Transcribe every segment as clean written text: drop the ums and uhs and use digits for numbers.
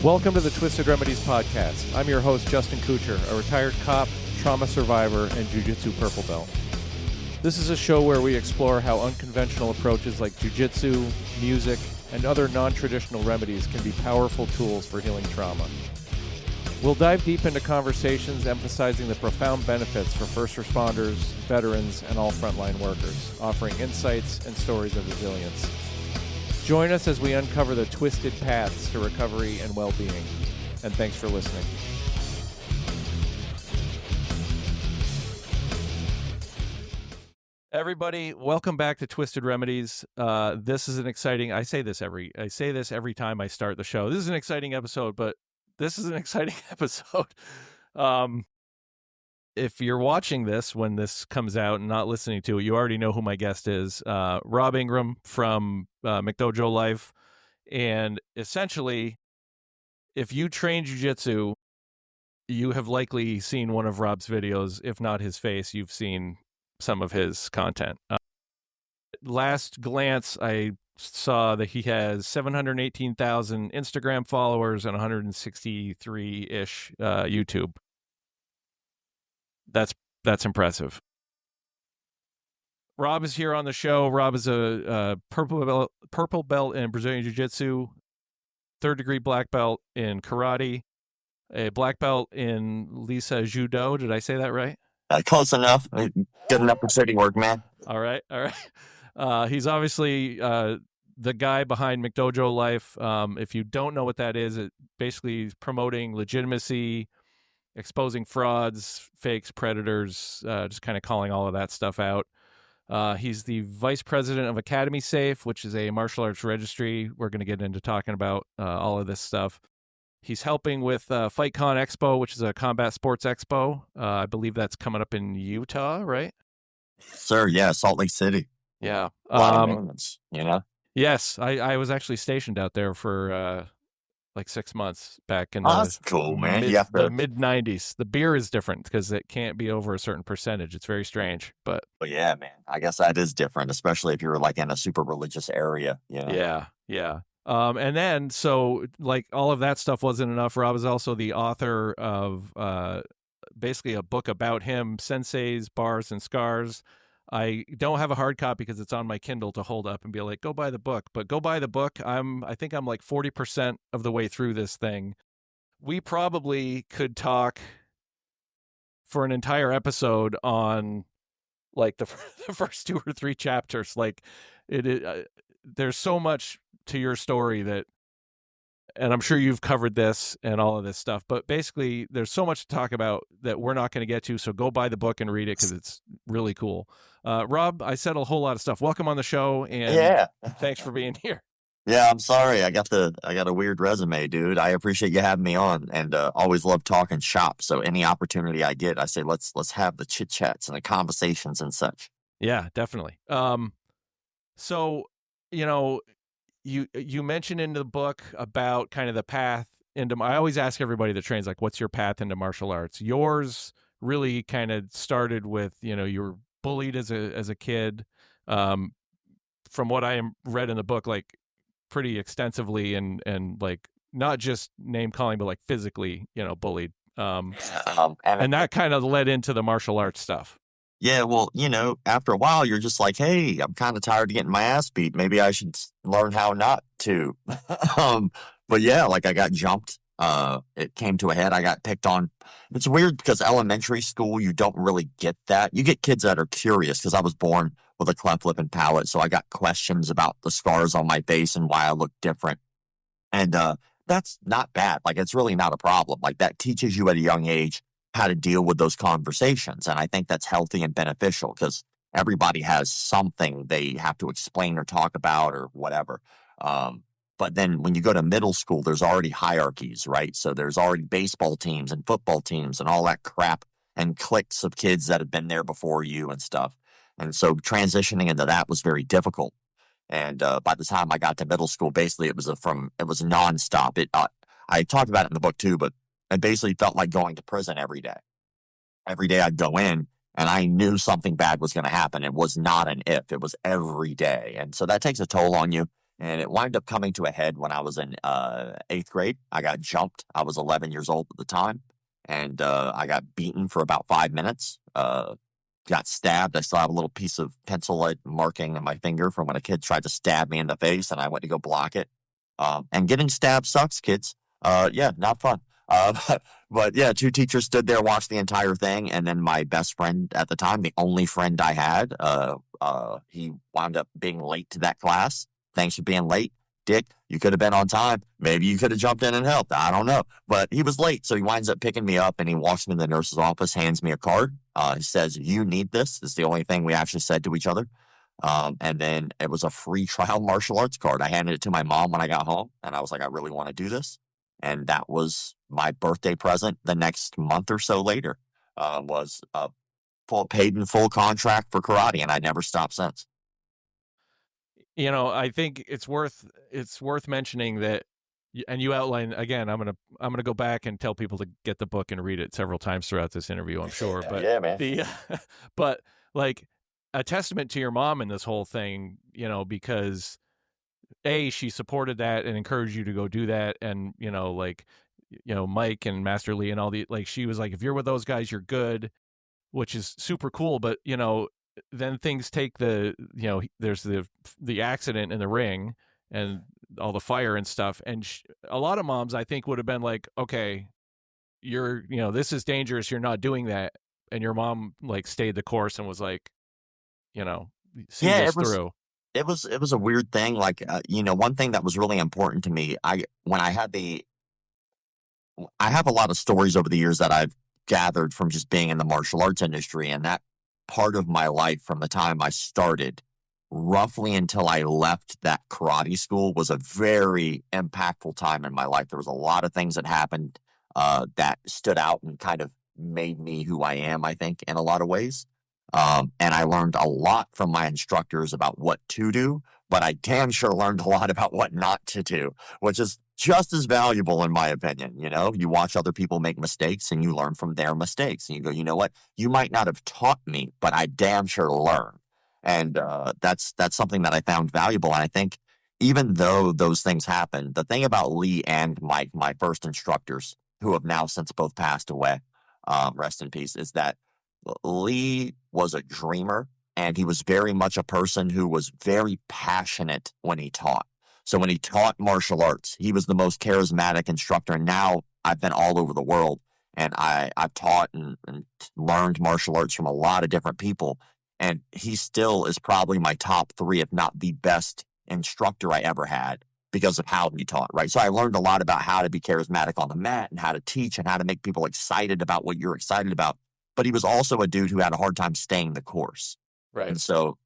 Welcome to the Twisted Remedies podcast. I'm your host, Justin Couture, a retired cop, trauma survivor, and jiu-jitsu purple belt. This is a show where we explore how unconventional approaches like jiu-jitsu, music, and other non-traditional remedies can be powerful tools for healing trauma. We'll dive deep into conversations emphasizing the profound benefits for first responders, veterans, and all frontline workers, offering insights and stories of resilience. Join us as we uncover the twisted paths to recovery and well-being. And thanks for listening. Everybody, welcome back to Twisted Remedies. This is an exciting. I say this every time I start the show. This is an exciting episode, but this is an exciting episode. If you're watching this when this comes out and not listening to it, you already know who my guest is. Rob Ingram from McDojo Life. And essentially, if you train jiu-jitsu, you have likely seen one of Rob's videos. If not his face, you've seen some of his content. Last glance, I saw that he has 718,000 Instagram followers and 163-ish YouTube. That's impressive. Rob is here on the show. Rob is a purple belt in Brazilian Jiu-Jitsu, third-degree black belt in karate, a black belt in Lisa Judo. Did I say that right? Close enough. Good enough for city work, man. All right. He's obviously the guy behind McDojo Life. If you don't know what that is, it basically is promoting legitimacy, exposing frauds, fakes, predators, just kind of calling all of that stuff out. He's the vice president of Academy Safe, which is a martial arts registry. We're going to get into talking about all of this stuff. He's helping with FightCon Expo, which is a combat sports expo. I believe that's coming up in Utah, right? Sir, yeah, Salt Lake City. Yeah. A lot of moments, you know? Yes, I was actually stationed out there for like 6 months back in that's cool, man. the mid-90s. The beer is different because it can't be over a certain percentage. It's very strange, but yeah, man, I guess that is different, especially if you're like in a super religious area, you know? Yeah. And then, so like all of that stuff wasn't enough. Rob is also the author of basically a book about him, Senseis, Bars, and Scars. I don't have a hard copy because it's on my Kindle to hold up and be like, go buy the book. But go buy the book. I think I'm like 40% of the way through this thing. We probably could talk for an entire episode on like the first 2 or 3 chapters. Like there's so much to your story that, and I'm sure you've covered this and all of this stuff, but basically there's so much to talk about that we're not going to get to. So go buy the book and read it because it's really cool. Rob, I said a whole lot of stuff. Welcome on the show, and thanks for being here. Yeah, I'm sorry. I got a weird resume, dude. I appreciate you having me on, and always love talking shop. So any opportunity I get, I say let's have the chit chats and the conversations and such. Yeah, definitely. So you mentioned in the book about kind of the path into. I always ask everybody that trains, like, what's your path into martial arts? Yours really kind of started with, you were bullied as a kid. From what I read in the book, like pretty extensively, and like not just name calling, but like physically, bullied. And that kind of led into the martial arts stuff. Yeah, well, after a while, you're just like, hey, I'm kind of tired of getting my ass beat. Maybe I should learn how not to. But yeah, like I got jumped. It came to a head. I got picked on. It's weird because elementary school, you don't really get that. You get kids that are curious because I was born with a cleft lip and palate. So I got questions about the scars on my face and why I look different. And that's not bad. Like, it's really not a problem. Like, that teaches you at a young age how to deal with those conversations. And I think that's healthy and beneficial because everybody has something they have to explain or talk about or whatever. But then when you go to middle school, there's already hierarchies, right? So there's already baseball teams and football teams and all that crap and cliques of kids that have been there before you and stuff. And so transitioning into that was very difficult. And by the time I got to middle school, basically it was nonstop. I talked about it in the book too, but it basically felt like going to prison every day. Every day I'd go in and I knew something bad was going to happen. It was not an if, it was every day. And so that takes a toll on you. And it wound up coming to a head when I was in 8th grade. I got jumped. I was 11 years old at the time. And I got beaten for about 5 minutes. Got stabbed. I still have a little piece of pencil lead marking on my finger from when a kid tried to stab me in the face and I went to go block it. And getting stabbed sucks, kids. Yeah, not fun. But yeah, two teachers stood there, watched the entire thing. And then my best friend at the time, the only friend I had, he wound up being late to that class. Thanks for being late, Dick. You could have been on time. Maybe you could have jumped in and helped. I don't know. But he was late. So he winds up picking me up and he walks me to the nurse's office, hands me a card. He says, "You need this." It's the only thing we actually said to each other. And then it was a free trial martial arts card. I handed it to my mom when I got home and I was like, I really want to do this. And that was my birthday present the next month or so later, was a paid in full contract for karate. And I never stopped since. I think it's worth mentioning that, and you outline again. I'm gonna go back and tell people to get the book and read it several times throughout this interview, I'm sure. But yeah, man. But like a testament to your mom in this whole thing, because she supported that and encouraged you to go do that, and Mike and Master Lee and all she was like, if you're with those guys, you're good, which is super cool. But then things take there's the accident in the ring and all the fire and stuff, and a lot of moms I think would have been like, okay, this is dangerous, you're not doing that, and your mom stayed the course and was like, see Yeah, this through. it was a weird thing. One thing that was really important to me, I have a lot of stories over the years that I've gathered from just being in the martial arts industry, and that part of my life from the time I started roughly until I left that karate school was a very impactful time in my life. There was a lot of things that happened that stood out and kind of made me who I am, I think, in a lot of ways. And I learned a lot from my instructors about what to do, but I damn sure learned a lot about what not to do, which is just as valuable in my opinion. You watch other people make mistakes and you learn from their mistakes and you go, you know what? You might not have taught me, but I damn sure learned. And that's something that I found valuable. And I think even though those things happened, the thing about Lee and Mike, my first instructors, who have now since both passed away, rest in peace, is that Lee was a dreamer and he was very much a person who was very passionate when he taught. So when he taught martial arts, he was the most charismatic instructor. And now I've been all over the world and I've taught and learned martial arts from a lot of different people. And he still is probably my top 3, if not the best instructor I ever had because of how he taught, right? So I learned a lot about how to be charismatic on the mat and how to teach and how to make people excited about what you're excited about. But he was also a dude who had a hard time staying the course. Right. And so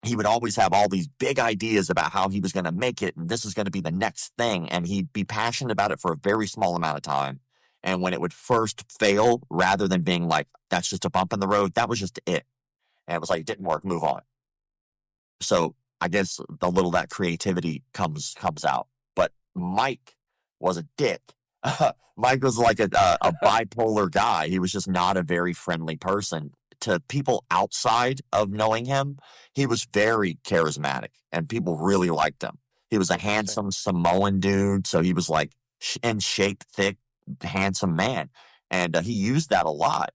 he would always have all these big ideas about how he was going to make it. And this is going to be the next thing. And he'd be passionate about it for a very small amount of time. And when it would first fail, rather than being like, that's just a bump in the road, that was just it. And it was like, it didn't work, move on. So I guess the little that creativity comes out. But Mike was a dick. Mike was like a bipolar guy. He was just not a very friendly person. To people outside of knowing him, he was very charismatic and people really liked him. He was a handsome Samoan dude. So he was like in shape, thick, handsome man. And he used that a lot.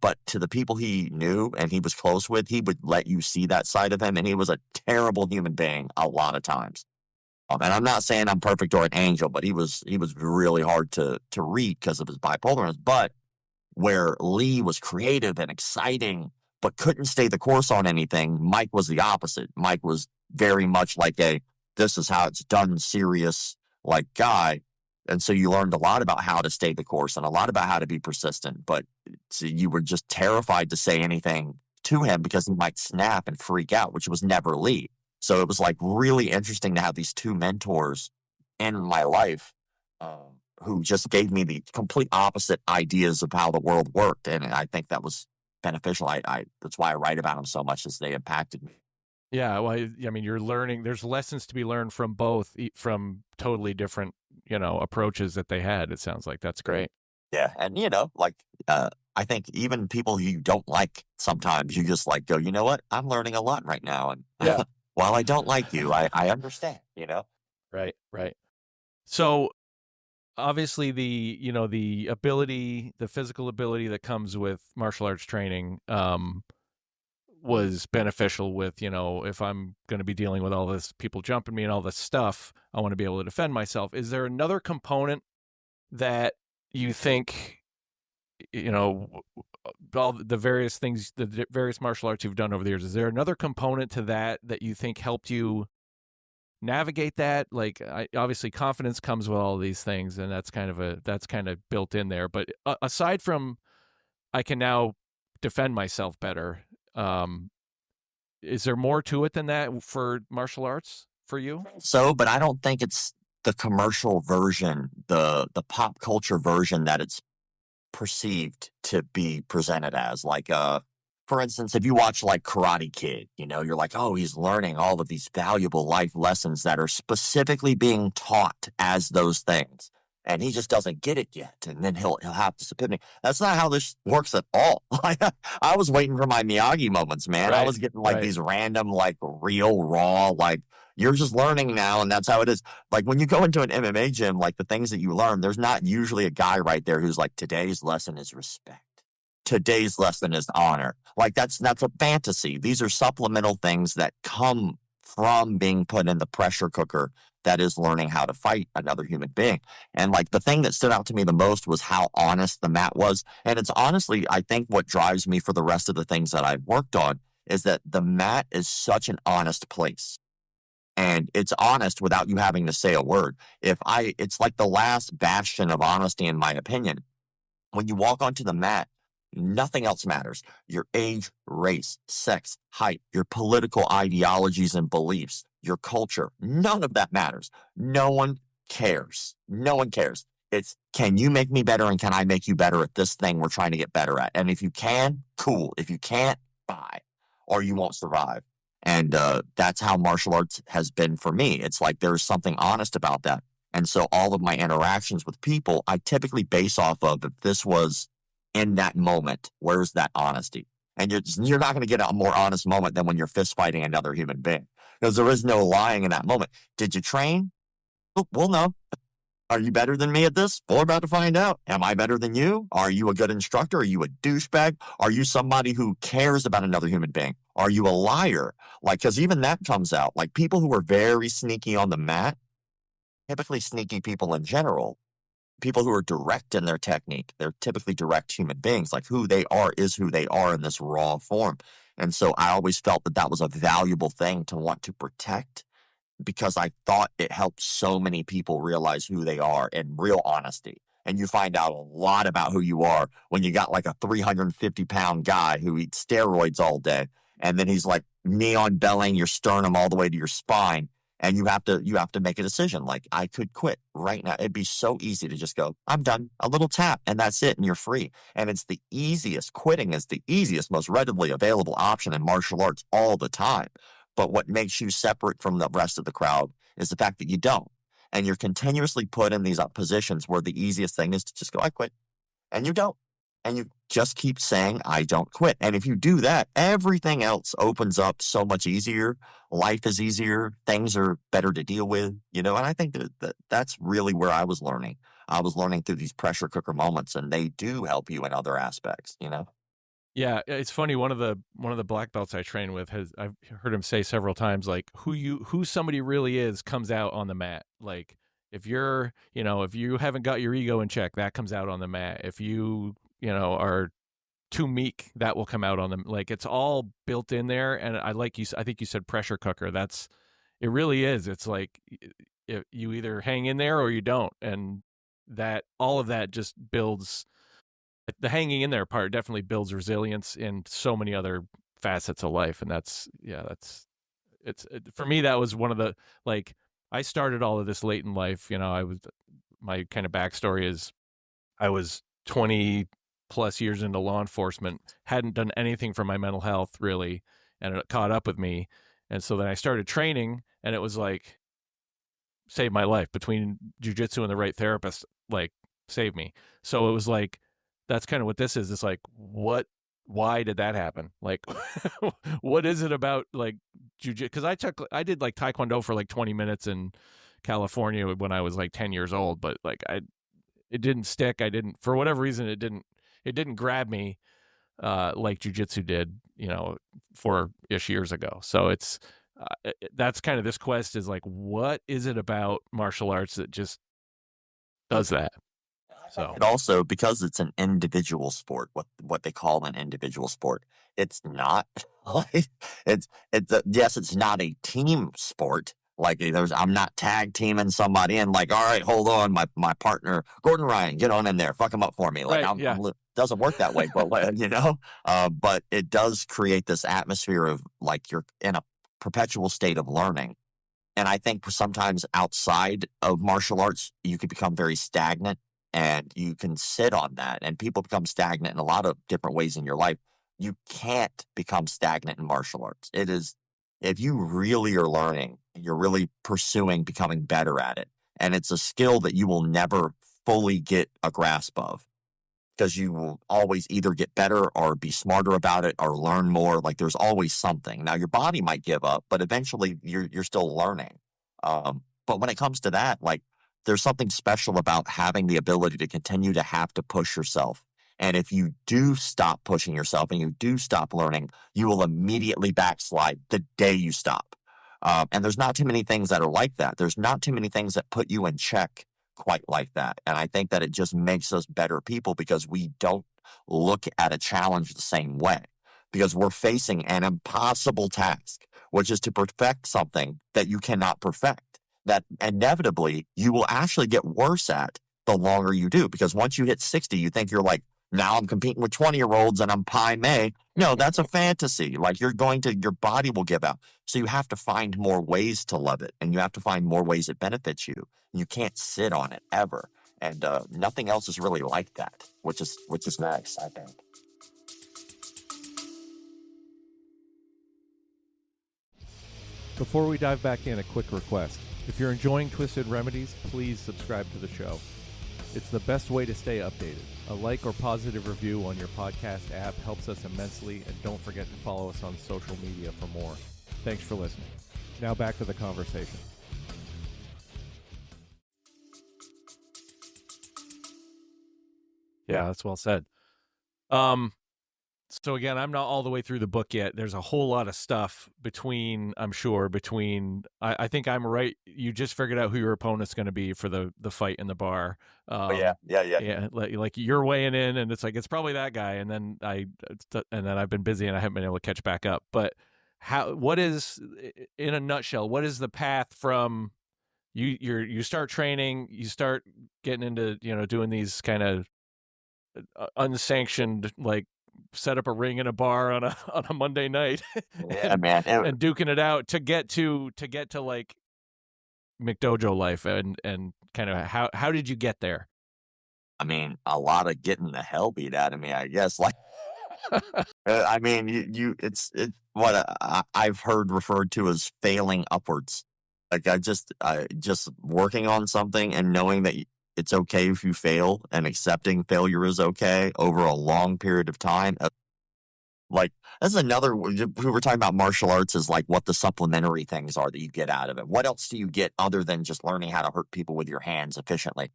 But to the people he knew and he was close with, he would let you see that side of him. And he was a terrible human being a lot of times. And I'm not saying I'm perfect or an angel, but he was really hard to read because of his bipolarness. But where Lee was creative and exciting, but couldn't stay the course on anything, Mike was the opposite. Mike was very much like this is how it's done, serious guy. And so you learned a lot about how to stay the course and a lot about how to be persistent, but you were just terrified to say anything to him because he might snap and freak out, which was never Lee. So it was really interesting to have these two mentors in my life who just gave me the complete opposite ideas of how the world worked. And I think that was beneficial. That's why I write about them so much, as they impacted me. Yeah, well, I mean, you're learning. There's lessons to be learned from both, from totally different, approaches that they had. It sounds like that's great. Yeah, and I think even people you don't like, sometimes you just go, you know what? I'm learning a lot right now, and yeah, while I don't like you, I understand, you know? Right, right. So obviously the ability, the physical ability that comes with martial arts training was beneficial with, if I'm going to be dealing with all this people jumping me and all this stuff, I want to be able to defend myself. Is there another component that you think, you know, all the various things, the various martial arts you've done over the years, is there another component to that you think helped you navigate that? Like, obviously confidence comes with all of these things, and that's kind of built in there. But aside from, I can now defend myself better. Is there more to it than that for martial arts for you? So, but I don't think it's the commercial version, the pop culture version that it's perceived to be presented as. Like, for instance, if you watch like Karate Kid, you know, you're like, oh, he's learning all of these valuable life lessons that are specifically being taught as those things. And he just doesn't get it yet. And then he'll have this epiphany. That's not how this works at all. Like, I was waiting for my Miyagi moments, man. I Right, was getting like right, these random, like real raw, like you're just learning now, and that's how it is. Like when you go into an MMA gym, like the things that you learn, there's not usually a guy right there who's like, today's lesson is respect. Today's lesson is honor. Like that's a fantasy. These are supplemental things that come from being put in the pressure cooker that is learning how to fight another human being. And like the thing that stood out to me the most was how honest the mat was. And it's honestly, I think what drives me for the rest of the things that I've worked on is that the mat is such an honest place, and it's honest without you having to say a word. It's like the last bastion of honesty, in my opinion. When you walk onto the mat, nothing else matters. Your age, race, sex, height, your political ideologies and beliefs, your culture, none of that matters. No one cares. No one cares. It's, can you make me better and can I make you better at this thing we're trying to get better at? And if you can, cool. If you can't, bye, or you won't survive. And that's how martial arts has been for me. It's like there's something honest about that. And so all of my interactions with people, I typically base off of if this was in that moment, where's that honesty? And you're not going to get a more honest moment than when you're fist fighting another human being, because there is no lying in that moment. Did you train? Well, no. Are you better than me at this? We're about to find out. Am I better than you? Are you a good instructor? Are you a douchebag? Are you somebody who cares about another human being? Are you a liar? Like, because even that comes out. Like people who are very sneaky on the mat, typically sneaky people in general, people who are direct in their technique, they're typically direct human beings. Like who they are is who they are in this raw form. And so I always felt that that was a valuable thing to want to protect, because I thought it helped so many people realize who they are in real honesty. And you find out a lot about who you are when you got like a 350-pound guy who eats steroids all day. And then he's like neon belling your sternum all the way to your spine. And you have to make a decision. Like, I could quit right now. It'd be so easy to just go, I'm done. A little tap and that's it. And you're free. And it's the easiest. Quitting is the easiest, most readily available option in martial arts all the time. But what makes you separate from the rest of the crowd is the fact that you don't. And you're continuously put in these positions where the easiest thing is to just go, I quit. And you don't. And you just keep saying, I don't quit. And if you do that, everything else opens up so much easier. Life is easier. Things are better to deal with, you know. And I think that's really where I was learning. I was learning through these pressure cooker moments, and they do help you in other aspects, you know. Yeah, it's funny. One of the black belts I train with I've heard him say several times, like who somebody really is comes out on the mat. Like if you haven't got your ego in check, that comes out on the mat. If are too meek, that will come out on them. Like it's all built in there. And I think you said pressure cooker. It really is. It's like you either hang in there or you don't, and that all of that just builds. The hanging in there part definitely builds resilience in so many other facets of life. And for me, that was one of the, like, I started all of this late in life. My kind of backstory is I was 20 plus years into law enforcement, hadn't done anything for my mental health really, and it caught up with me. And so then I started training, and it was like, saved my life. Between jujitsu and the right therapist, like, saved me. So it was like, that's kind of what this is. It's like, what why did that happen? Like, what is it about like jujitsu? Because I did like taekwondo for like 20 minutes in California when I was like 10 years old, but like it didn't stick. I didn't, for whatever reason, it didn't grab me like jujitsu did, 4-ish years ago. So that's kind of this quest is like, what is it about martial arts that just does that? So And also because it's an individual sport, what they call an individual sport, it's not like yes, it's not a team sport. Like I'm not tag teaming somebody and like, all right, hold on, my partner Gordon Ryan, get on in there, fuck him up for me. Like right, yeah, doesn't work that way, but but it does create this atmosphere of like you're in a perpetual state of learning. And I think sometimes outside of martial arts, you could become very stagnant and you can sit on that. And people become stagnant in a lot of different ways in your life. You can't become stagnant in martial arts. It is, if you really are learning, you're really pursuing becoming better at it. And it's a skill that you will never fully get a grasp of because you will always either get better or be smarter about it or learn more. Like there's always something. Now your body might give up, but eventually you're still learning. But when it comes to that, like there's something special about having the ability to continue to have to push yourself. And if you do stop pushing yourself and you do stop learning, you will immediately backslide the day you stop. And there's not too many things that are like that. There's not too many things that put you in check quite like that. And I think that it just makes us better people because we don't look at a challenge the same way because we're facing an impossible task, which is to perfect something that you cannot perfect, that inevitably you will actually get worse at the longer you do. Because once you hit 60, you think you're like, now I'm competing with 20-year-olds and I'm Pai Mei. No, that's a fantasy. Like your body will give out. So you have to find more ways to love it and you have to find more ways it benefits you. You can't sit on it ever. And nothing else is really like that, which is nice, I think. before we dive back in, a quick request. If you're enjoying Twisted Remedies, please subscribe to the show. It's the best way to stay updated. A like or positive review on your podcast app helps us immensely, and don't forget to follow us on social media for more. Thanks for listening. Now back to the conversation. Yeah, that's well said. So again, I'm not all the way through the book yet. There's a whole lot of stuff between I think I'm right. You just figured out who your opponent's going to be for the fight in the bar. Yeah. Like you're weighing in and it's like, it's probably that guy. And then I've been busy and I haven't been able to catch back up, but what is, in a nutshell, what is the path from you start training, you start getting into, doing these kind of unsanctioned, like, set up a ring in a bar on a Monday night and duking it out to get to like McDojo Life and kind of how did you get there? I mean, a lot of getting the hell beat out of me, I guess. Like, I mean, it's what I've heard referred to as failing upwards. Like I just working on something and knowing that it's okay if you fail and accepting failure is okay over a long period of time. Like that's another, we were talking about martial arts is like what the supplementary things are that you get out of it. What else do you get other than just learning how to hurt people with your hands efficiently?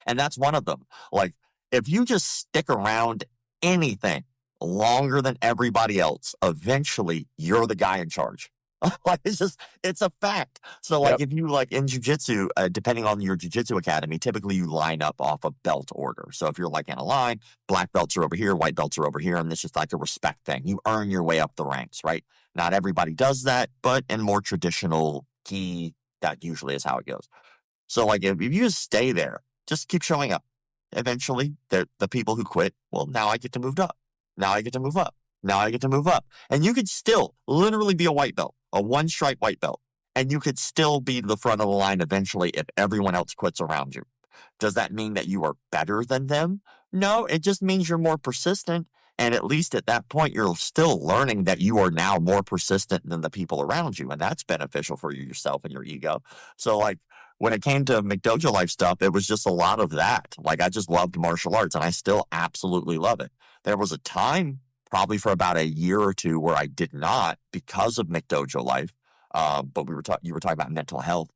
And that's one of them. Like if you just stick around anything longer than everybody else, eventually you're the guy in charge. Like it's a fact. So like if you like in jiu-jitsu, depending on your jiu-jitsu academy, typically you line up off a belt order. So if you're like in a line, black belts are over here, white belts are over here, and it's just like a respect thing. You earn your way up the ranks, right? Not everybody does that, but in more traditional gi, that usually is how it goes. So like if you just stay there, just keep showing up. Eventually, the people who quit, well, now I get to move up. Now I get to move up. Now I get to move up. And you could still literally be a white belt, a one-stripe white belt, and you could still be the front of the line eventually if everyone else quits around you. Does that mean that you are better than them? No, it just means you're more persistent. And at least at that point, you're still learning that you are now more persistent than the people around you. And that's beneficial for yourself and your ego. So like when it came to McDojo Life stuff, it was just a lot of that. Like I just loved martial arts and I still absolutely love it. There was a time, probably for about a year or two, where I did not because of McDojo Life. But you were talking about mental health.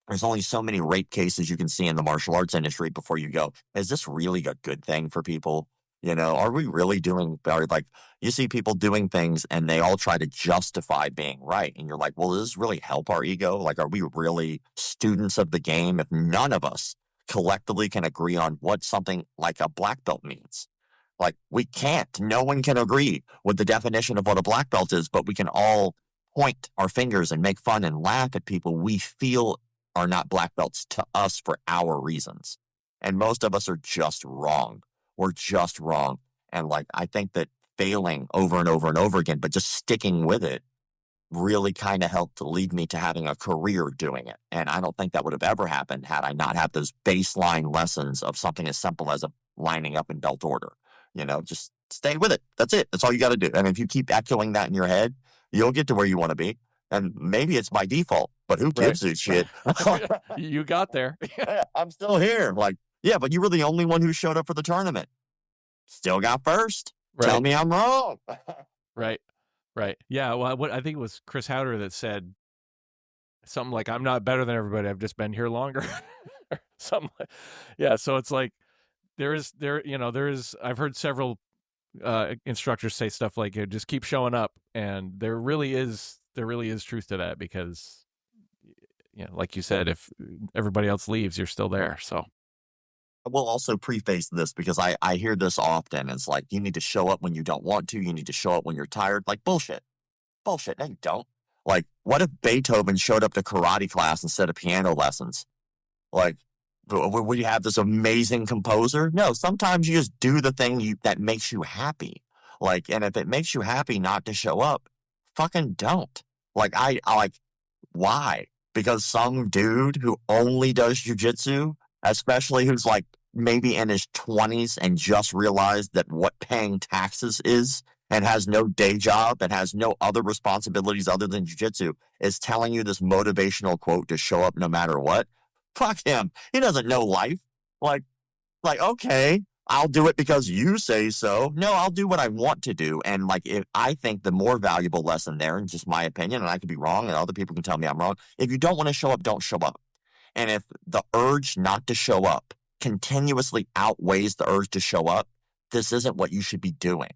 There's only so many rape cases you can see in the martial arts industry before you go, is this really a good thing for people? Are we really doing better? Like, you see people doing things and they all try to justify being right. And you're like, well, does this really help our ego? Like, are we really students of the game if none of us collectively can agree on what something like a black belt means? Like, we can't. No one can agree with the definition of what a black belt is, but we can all point our fingers and make fun and laugh at people we feel are not black belts to us for our reasons. And most of us are just wrong. We're just wrong. And like, I think that failing over and over and over again, but just sticking with it really kind of helped to lead me to having a career doing it. And I don't think that would have ever happened had I not had those baseline lessons of something as simple as lining up in belt order. Just stay with it. That's it. That's all you got to do. And if you keep echoing that in your head, you'll get to where you want to be. And maybe it's by default, but who gives a shit? You got there. I'm still here. Like, yeah, but you were the only one who showed up for the tournament. Still got first. Right. Tell me I'm wrong. Right. Yeah. Well, I think it was Chris Howder that said something like, I'm not better than everybody. I've just been here longer. Something like, yeah. So it's like, I've heard several instructors say stuff like, just keep showing up. And there really is truth to that, because, like you said, if everybody else leaves, you're still there. So I will also preface this, because I hear this often. It's like, you need to show up when you don't want to. You need to show up when you're tired. Like, bullshit. No, you don't. Like, what if Beethoven showed up to karate class instead of piano lessons? Like, would you have this amazing composer? No, sometimes you just do the thing that makes you happy. Like, and if it makes you happy not to show up, fucking don't. Like, I like, why? Because some dude who only does jujitsu, especially who's like maybe in his 20s and just realized that what paying taxes is, and has no day job and has no other responsibilities other than jujitsu, is telling you this motivational quote to show up no matter what. Fuck him. He doesn't know life. Like, okay, I'll do it because you say so. No, I'll do what I want to do. And like, if I think the more valuable lesson there, in just my opinion, and I could be wrong and other people can tell me I'm wrong, if you don't want to show up, don't show up. And if the urge not to show up continuously outweighs the urge to show up, this isn't what you should be doing.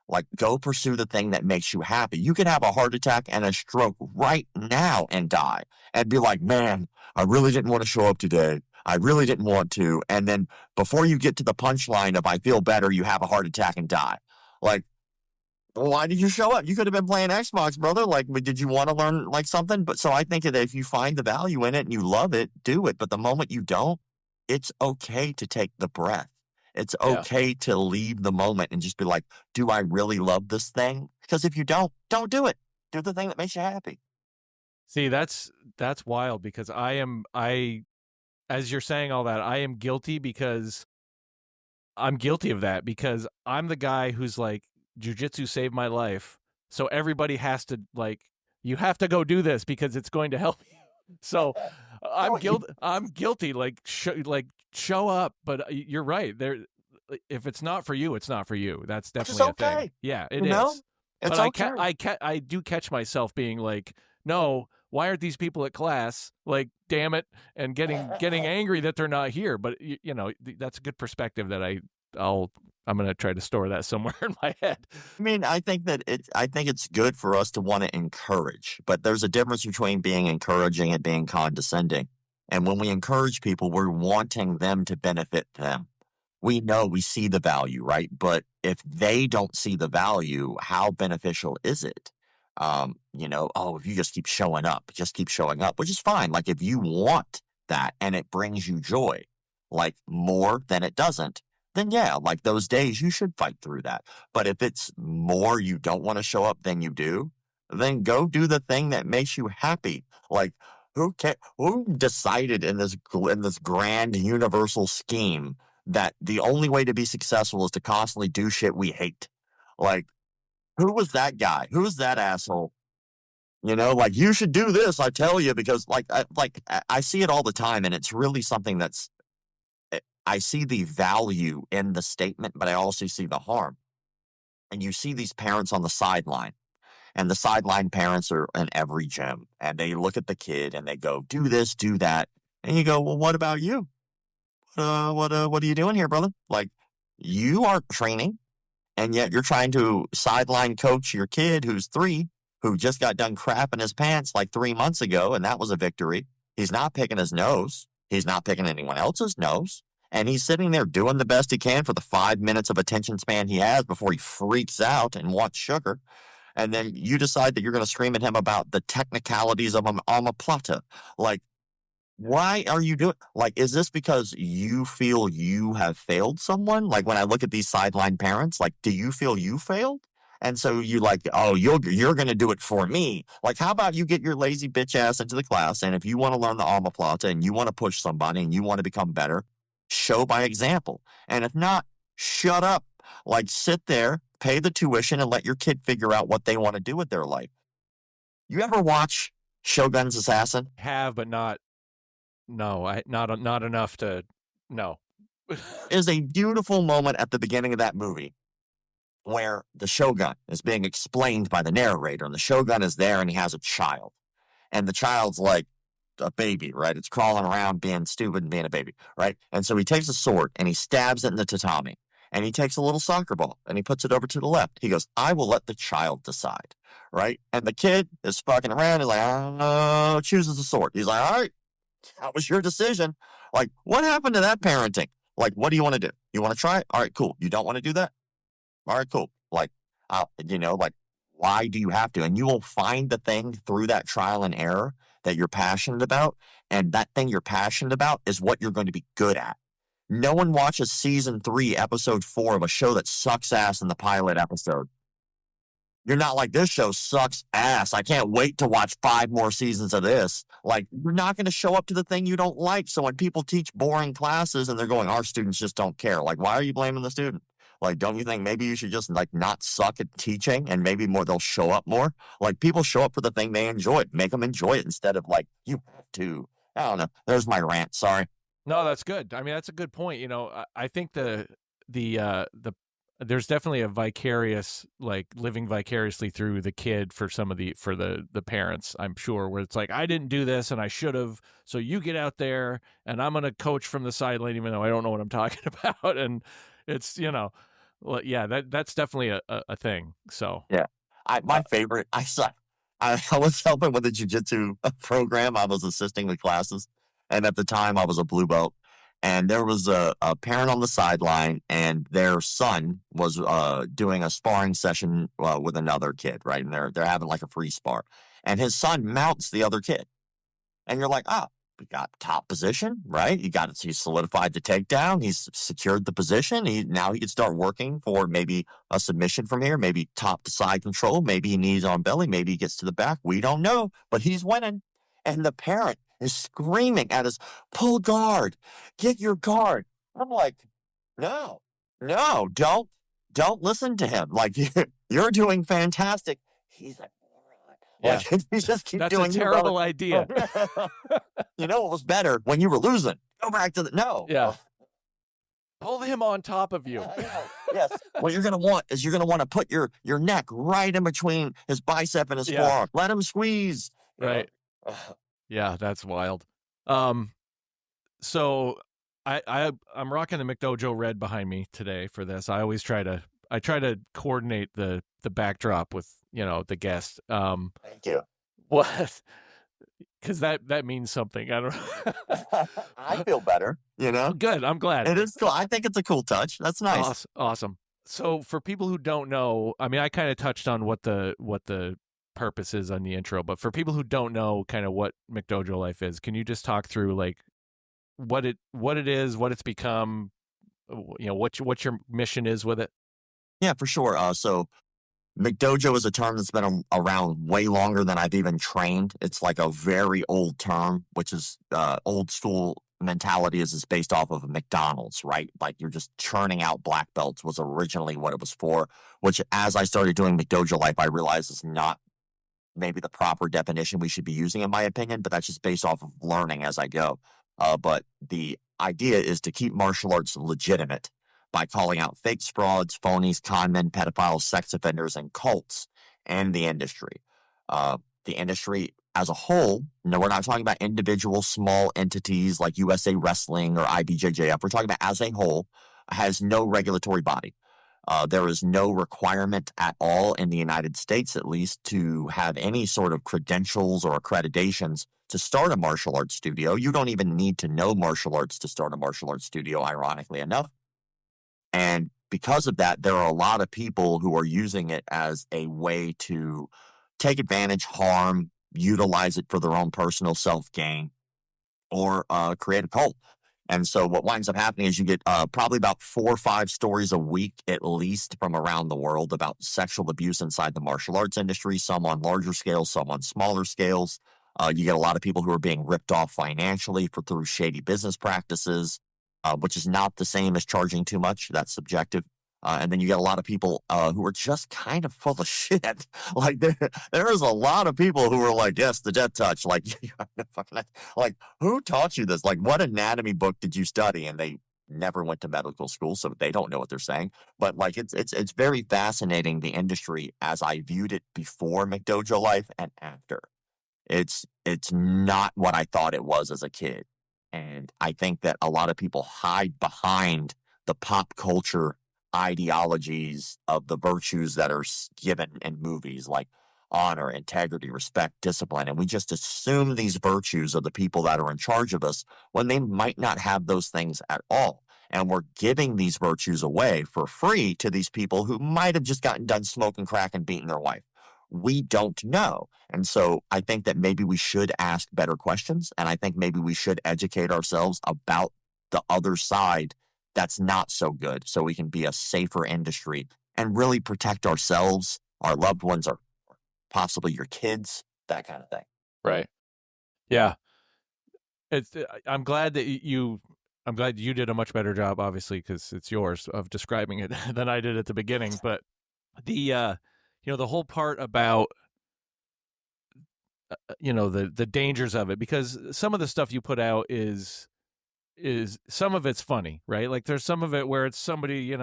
Like, go pursue the thing that makes you happy. You can have a heart attack and a stroke right now and die and be like, man, I really didn't want to show up today. I really didn't want to. And then before you get to the punchline of I feel better, you have a heart attack and die. Like, why did you show up? You could have been playing Xbox, brother. Like, did you want to learn like something? But so I think that if you find the value in it and you love it, do it. But the moment you don't, it's okay to take the breath. It's okay to leave the moment and just be like, do I really love this thing? Because if you don't do it. Do the thing that makes you happy. See, that's wild, because as you're saying all that, I am guilty, because I'm guilty of that, because I'm the guy who's like, jiu-jitsu saved my life. So everybody has to, like, you have to go do this because it's going to help you. So I'm guilty. Like, show up. But you're right. If it's not for you, it's not for you. That's definitely a thing. Yeah, it is. It's but okay. I do catch myself being like, no, why aren't these people at class? Like, damn it, and getting angry that they're not here. But that's a good perspective that I'm going to try to store that somewhere in my head. I mean, I think it's good for us to want to encourage, but there's a difference between being encouraging and being condescending. And when we encourage people, we're wanting them to benefit them. We know, we see the value, right? But if they don't see the value, how beneficial is it? If you just keep showing up, which is fine. Like, if you want that and it brings you joy, like more than it doesn't, then yeah, like those days you should fight through that. But if it's more you don't want to show up than you do, then go do the thing that makes you happy. Like, who decided in this grand universal scheme that the only way to be successful is to constantly do shit we hate? Like, who was that guy? Who was that asshole? Like, you should do this, I tell you, because I see it all the time, and it's really something that's, I see the value in the statement, but I also see the harm. And you see these parents on the sideline, and the sideline parents are in every gym, and they look at the kid and they go, do this, do that. And you go, well, what about you? What are you doing here, brother? Like, you aren't training, and yet you're trying to sideline coach your kid who's 3, who just got done crapping his pants like 3 months ago, and that was a victory. He's not picking his nose. He's not picking anyone else's nose. And he's sitting there doing the best he can for the 5 minutes of attention span he has before he freaks out and wants sugar. And then you decide that you're going to scream at him about the technicalities of an omoplata. Like, why are you doing, like, is this because you feel you have failed someone? Like, when I look at these sideline parents, like, do you feel you failed? And so you like, oh, you're going to do it for me. Like, how about you get your lazy bitch ass into the class, and if you want to learn the omoplata and you want to push somebody and you want to become better, show by example. And if not, shut up. Like, sit there, pay the tuition, and let your kid figure out what they want to do with their life. You ever watch Shogun's Assassin? Have, but not. No, not enough to. No. There's a beautiful moment at the beginning of that movie where the Shogun is being explained by the narrator, and the Shogun is there, and he has a child, and the child's like a baby, right? It's crawling around being stupid and being a baby, right? And so he takes a sword and he stabs it in the tatami, and he takes a little soccer ball and he puts it over to the left. He goes, I will let the child decide, right? And the kid is fucking around. He's like, oh, chooses the sword. He's like, all right, that was your decision. Like, what happened to that parenting? Like, what do you want to do? You want to try it? All right, cool. You don't want to do that? All right, cool. Like, like, why do you have to? And you will find the thing through that trial and error that you're passionate about. And that thing you're passionate about is what you're going to be good at. No one watches season 3, episode 4 of a show that sucks ass in the pilot episode. You're not like, this show sucks ass. I can't wait to watch 5 more seasons of this. Like, you're not going to show up to the thing you don't like. So when people teach boring classes and they're going, our students just don't care. Like, why are you blaming the student? Like, don't you think maybe you should just like not suck at teaching and maybe more they'll show up more? Like, people show up for the thing they enjoy. Make them enjoy it instead of like, you have to. I don't know. There's my rant. Sorry. No, that's good. I mean, that's a good point. I think the there's definitely a vicarious, like living vicariously through the kid for the parents, I'm sure, where it's like, I didn't do this and I should have. So you get out there and I'm going to coach from the sideline, even though I don't know what I'm talking about. And it's, well, yeah, that's definitely a thing. So yeah, my favorite. I was helping with the jiu-jitsu program. I was assisting with classes, and at the time I was a blue belt. And there was a parent on the sideline, and their son was doing a sparring session with another kid, right? And they're having like a free spar, and his son mounts the other kid, and you're like, we got top position, right? He solidified the takedown. He's secured the position. Now he can start working for maybe a submission from here, maybe top to side control. Maybe he knees on belly. Maybe he gets to the back. We don't know, but he's winning. And the parent is screaming at us, pull guard, get your guard. I'm like, no, don't listen to him. Like, you're doing fantastic. He's like, yeah, like, you just keep that's doing a terrible idea. You know what was better? When you were losing. Go back to no. Yeah. Pull him on top of you. Yes. What you're gonna want to put your neck right in between his bicep and his forearm. Let him squeeze. Right. Yeah, that's wild. So I'm rocking the McDojo red behind me today for this. I always try to coordinate the backdrop with the guest. Thank you. What? Because that means something. I don't know. I feel better. Good. I'm glad. It is cool. I think it's a cool touch. That's nice. Awesome. So for people who don't know, I mean, I kind of touched on what the purpose is on the intro, but for people who don't know kind of what McDojo Life is, can you just talk through like what it is, what it's become, what your mission is with it? Yeah, for sure. So McDojo is a term that's been around way longer than I've even trained. It's like a very old term, which is old school mentality is based off of McDonald's, right? Like, you're just churning out black belts was originally what it was for, which as I started doing McDojo Life, I realized is not maybe the proper definition we should be using, in my opinion, but that's just based off of learning as I go. But the idea is to keep martial arts legitimate by calling out fakes, frauds, phonies, conmen, pedophiles, sex offenders, and cults in the industry. The industry as a whole, no, we're not talking about individual small entities like USA Wrestling or IBJJF. We're talking about as a whole, has no regulatory body. There is no requirement at all in the United States, at least, to have any sort of credentials or accreditations to start a martial arts studio. You don't even need to know martial arts to start a martial arts studio, ironically enough. And because of that, there are a lot of people who are using it as a way to take advantage, harm, utilize it for their own personal self-gain, or create a cult. And so what winds up happening is you get probably about 4 or 5 stories a week, at least, from around the world about sexual abuse inside the martial arts industry, some on larger scales, some on smaller scales. You get a lot of people who are being ripped off financially through shady business practices, which is not the same as charging too much. That's subjective. And then you get a lot of people who are just kind of full of shit. Like there is a lot of people who are like, yes, the death touch. Like, like who taught you this? Like, what anatomy book did you study? And they never went to medical school, so they don't know what they're saying. But like, it's very fascinating, the industry as I viewed it before McDojo Life and after. It's not what I thought it was as a kid. And I think that a lot of people hide behind the pop culture ideologies of the virtues that are given in movies like honor, integrity, respect, discipline. And we just assume these virtues of the people that are in charge of us when they might not have those things at all. And we're giving these virtues away for free to these people who might have just gotten done smoking crack and beating their wife. We don't know. And so I think that maybe we should ask better questions. And I think maybe we should educate ourselves about the other side that's not so good, so we can be a safer industry and really protect ourselves, our loved ones, or possibly your kids, that kind of thing. Right. Yeah. I'm glad that I'm glad you did a much better job, obviously, because it's yours, of describing it than I did at the beginning. But the the whole part about the dangers of it, because some of the stuff you put out is some of it's funny, right? Like there's some of it where it's somebody,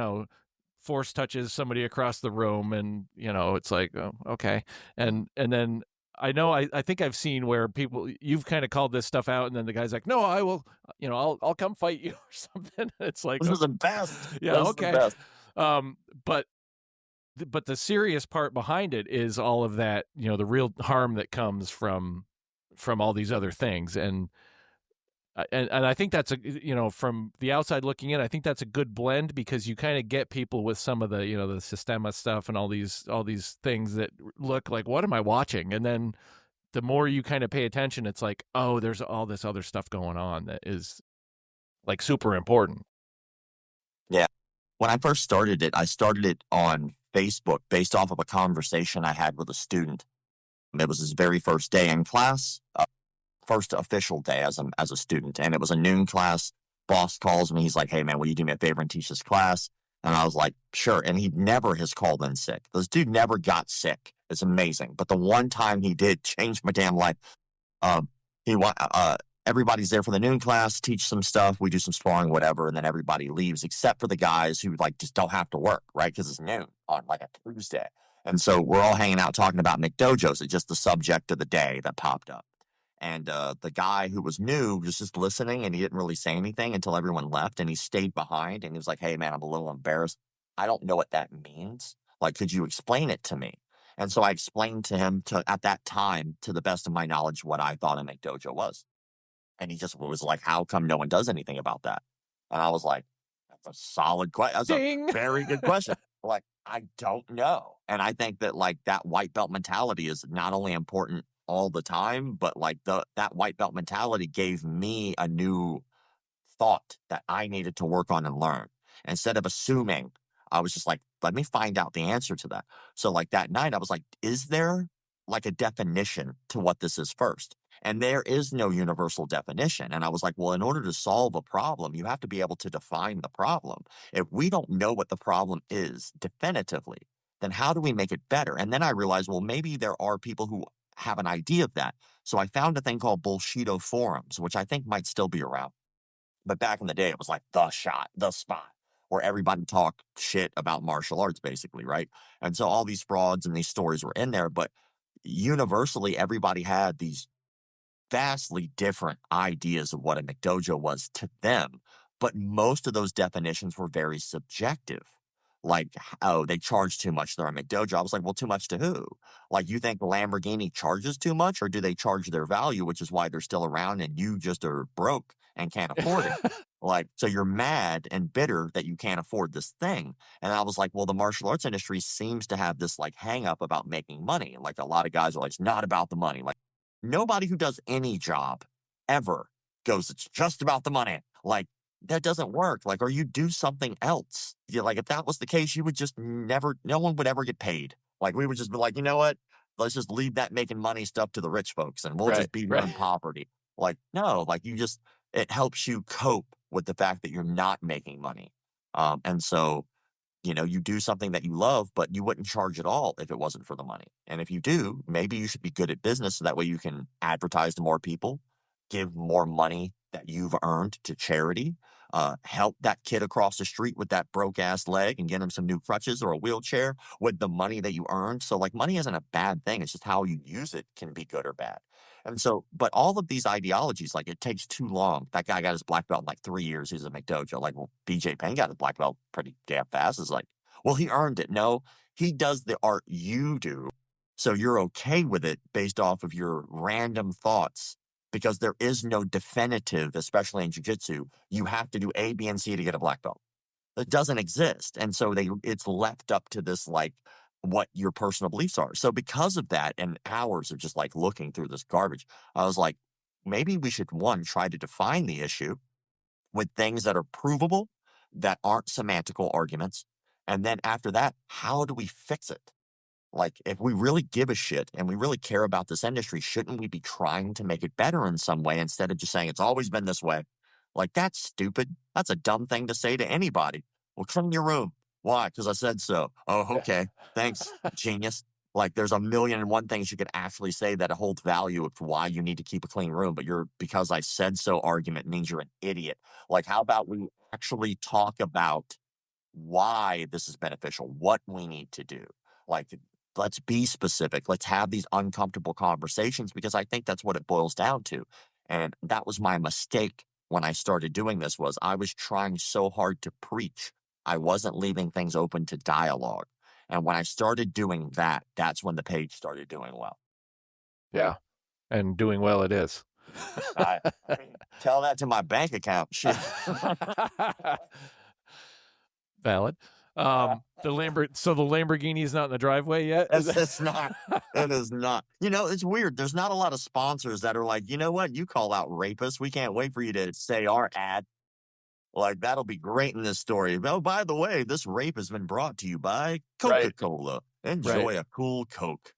force touches somebody across the room, and it's like, oh, okay. And then I think I've seen where you've kind of called this stuff out, and then the guy's like, no, I will, I'll come fight you or something. It's like, This is the best. Yeah, this okay. Is the best. But the serious part behind it is all of that, the real harm that comes from all these other things. And I think that's from the outside looking in, I think that's a good blend, because you kind of get people with some of the, the Sistema stuff and all these things that look like, what am I watching? And then the more you kind of pay attention, it's like, oh, there's all this other stuff going on that is like super important. Yeah. When I first started it, I started it on Facebook based off of a conversation I had with a student. It was his very first day in class. First official day as a student, and it was a noon class. Boss calls me. He's like, hey, man, will you do me a favor and teach this class? And I was like, sure. And he never has called in sick. This dude never got sick. It's amazing. But the one time he did change my damn life. Everybody's there for the noon class, teach some stuff. We do some sparring, whatever. And then everybody leaves, except for the guys who like just don't have to work, right? Because it's noon on like a Tuesday. And so we're all hanging out talking about McDojos. It's just the subject of the day that popped up. And the guy who was new was just listening, and he didn't really say anything until everyone left. And he stayed behind, and he was like, hey, man, I'm a little embarrassed. I don't know what that means. Like, could you explain it to me? And so I explained to him at that time, to the best of my knowledge, what I thought a McDojo was. And he just was like, how come no one does anything about that? And I was like, that's a solid question. That's Ding. a very good question. Like, I don't know. And I think that like that white belt mentality is not only important all the time, but like that white belt mentality gave me a new thought that I needed to work on and learn. Instead of assuming, I was just like, let me find out the answer to that. So like that night, I was like, is there like a definition to what this is first? And there is no universal definition. And I was like, well, in order to solve a problem, you have to be able to define the problem. If we don't know what the problem is definitively, then how do we make it better? And then I realized, well, maybe there are people who have an idea of that. So I found a thing called Bullshido forums, which I think might still be around. But back in the day, it was like the shot, the spot, where everybody talked shit about martial arts, basically, right? And so all these frauds and these stories were in there, but universally, everybody had these vastly different ideas of what a McDojo was to them, but most of those definitions were very subjective. Like, oh, they charge too much. They're a McDojo. I was like, well, too much to who? Like, you think Lamborghini charges too much, or do they charge their value, which is why they're still around and you just are broke and can't afford it? Like, so you're mad and bitter that you can't afford this thing. And I was like, well, the martial arts industry seems to have this like hang up about making money. Like, a lot of guys are like, it's not about the money. Like, nobody who does any job ever goes, it's just about the money. Like, that doesn't work. Like, or you do something else. Like, if that was the case, you would just never, no one would ever get paid. Like, we would just be like, you know what? Let's just leave that making money stuff to the rich folks and we'll Right, just be here right. in poverty. Like, no, like you just, it helps you cope with the fact that you're not making money. And so, you do something that you love, but you wouldn't charge at all if it wasn't for the money. And if you do, maybe you should be good at business so that way you can advertise to more people, give more money that you've earned to charity, help that kid across the street with that broke ass leg and get him some new crutches or a wheelchair with the money that you earned. So, like, money isn't a bad thing. It's just how you use it can be good or bad. And so, but all of these ideologies, like, it takes too long. That guy got his black belt in like 3 years. He's a McDojo. Like, well, BJ Penn got his black belt pretty damn fast. It's like, well, he earned it. No, he does the art you do. So you're okay with it based off of your random thoughts because there is no definitive, especially in jiu-jitsu. You have to do A, B, and C to get a black belt. It doesn't exist. And so it's left up to this, like, what your personal beliefs are. So because of that and hours of just like looking through this garbage, I was like, maybe we should, one, try to define the issue with things that are provable, that aren't semantical arguments. And then after that, how do we fix it? Like, if we really give a shit and we really care about this industry, shouldn't we be trying to make it better in some way instead of just saying it's always been this way? Like, that's stupid. That's a dumb thing to say to anybody. Well, clean your room. Why? Because I said so. Oh, okay. Thanks, genius. Like, there's a million and one things you could actually say that holds value of why you need to keep a clean room, but your because I said so argument means you're an idiot. Like, how about we actually talk about why this is beneficial, what we need to do? Like, let's be specific. Let's have these uncomfortable conversations because I think that's what it boils down to. And that was my mistake when I started doing this was I was trying so hard to preach. I wasn't leaving things open to dialogue. And when I started doing that, that's when the page started doing well. Yeah. And doing well it is. I mean, tell that to my bank account. Shit. Valid. So the Lamborghini is not in the driveway yet? It's not. It is not. It's weird. There's not a lot of sponsors that are like, you know what? You call out rapists. We can't wait for you to say our ad. Like, that'll be great in this story. Oh, by the way, this rape has been brought to you by Coca-Cola. Enjoy a cool Coke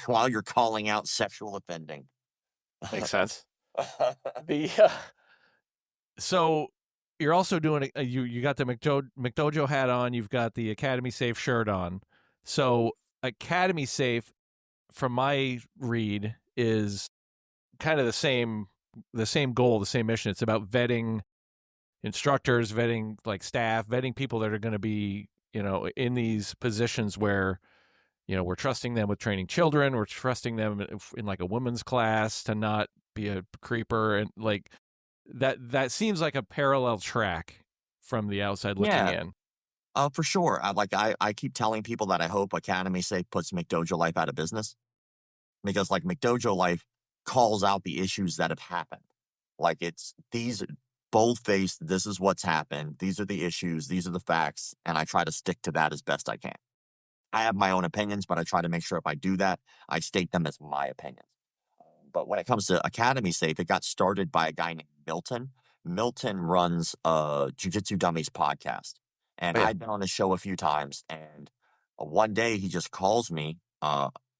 while you're calling out sexual offending. Makes sense. So you're also doing you got the McDojo hat on, you've got the Academy Safe shirt on. So Academy Safe, from my read, is kind of the same goal, the same mission. It's about vetting instructors, vetting like staff, vetting people that are going to be, in these positions where, we're trusting them with training children, we're trusting them in like a women's class to not be a creeper, and like that seems like a parallel track from the outside looking in. For sure. I keep telling people that I hope Academy Safe puts McDojo Life out of business because, like, McDojo Life calls out the issues that have happened. Like, it's these bold-faced, this is what's happened, these are the issues, these are the facts, and I try to stick to that as best I can. I have my own opinions, but I try to make sure if I do that, I state them as my opinions. But when it comes to Academy Safe, it got started by a guy named Milton. Milton runs a Jiu-Jitsu Dummies podcast. And I've been on his show a few times. And one day he just calls me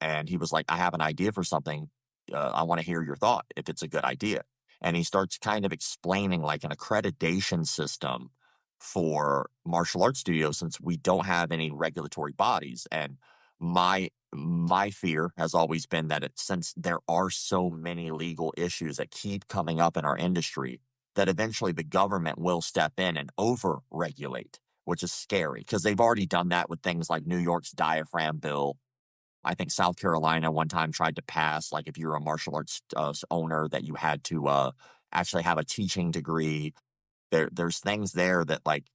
and he was like, I have an idea for something. I want to hear your thought if it's a good idea. And he starts kind of explaining like an accreditation system for martial arts studios since we don't have any regulatory bodies. And my fear has always been that since there are so many legal issues that keep coming up in our industry, that eventually the government will step in and over-regulate, which is scary because they've already done that with things like New York's diaphragm bill. I think South Carolina one time tried to pass, like, if you're a martial arts owner, that you had to actually have a teaching degree. There's things there that, like,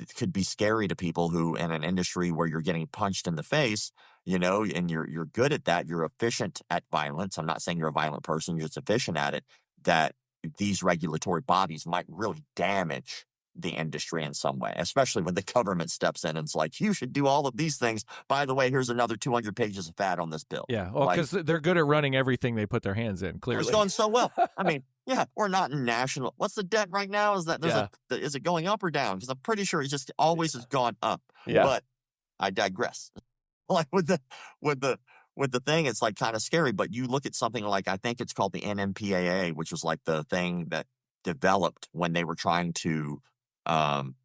it could be scary to people who in an industry where you're getting punched in the face, and you're good at that. You're efficient at violence. I'm not saying you're a violent person. You're just efficient at it. That these regulatory bodies might really damage the industry in some way, especially when the government steps in and it's like, you should do all of these things. By the way, here's another 200 pages of fat on this bill. Yeah. Well, Like, because they're good at running everything they put their hands in, it's clearly. going so well. I mean, yeah, we're not in national. What's the debt right now? Is that Yeah. is it going up or down? Because I'm pretty sure it just always has gone up. Yeah. But I digress. Like with the thing, it's like kind of scary. But you look at something like, I think it's called the NMPAA, which was like the thing that developed when they were trying to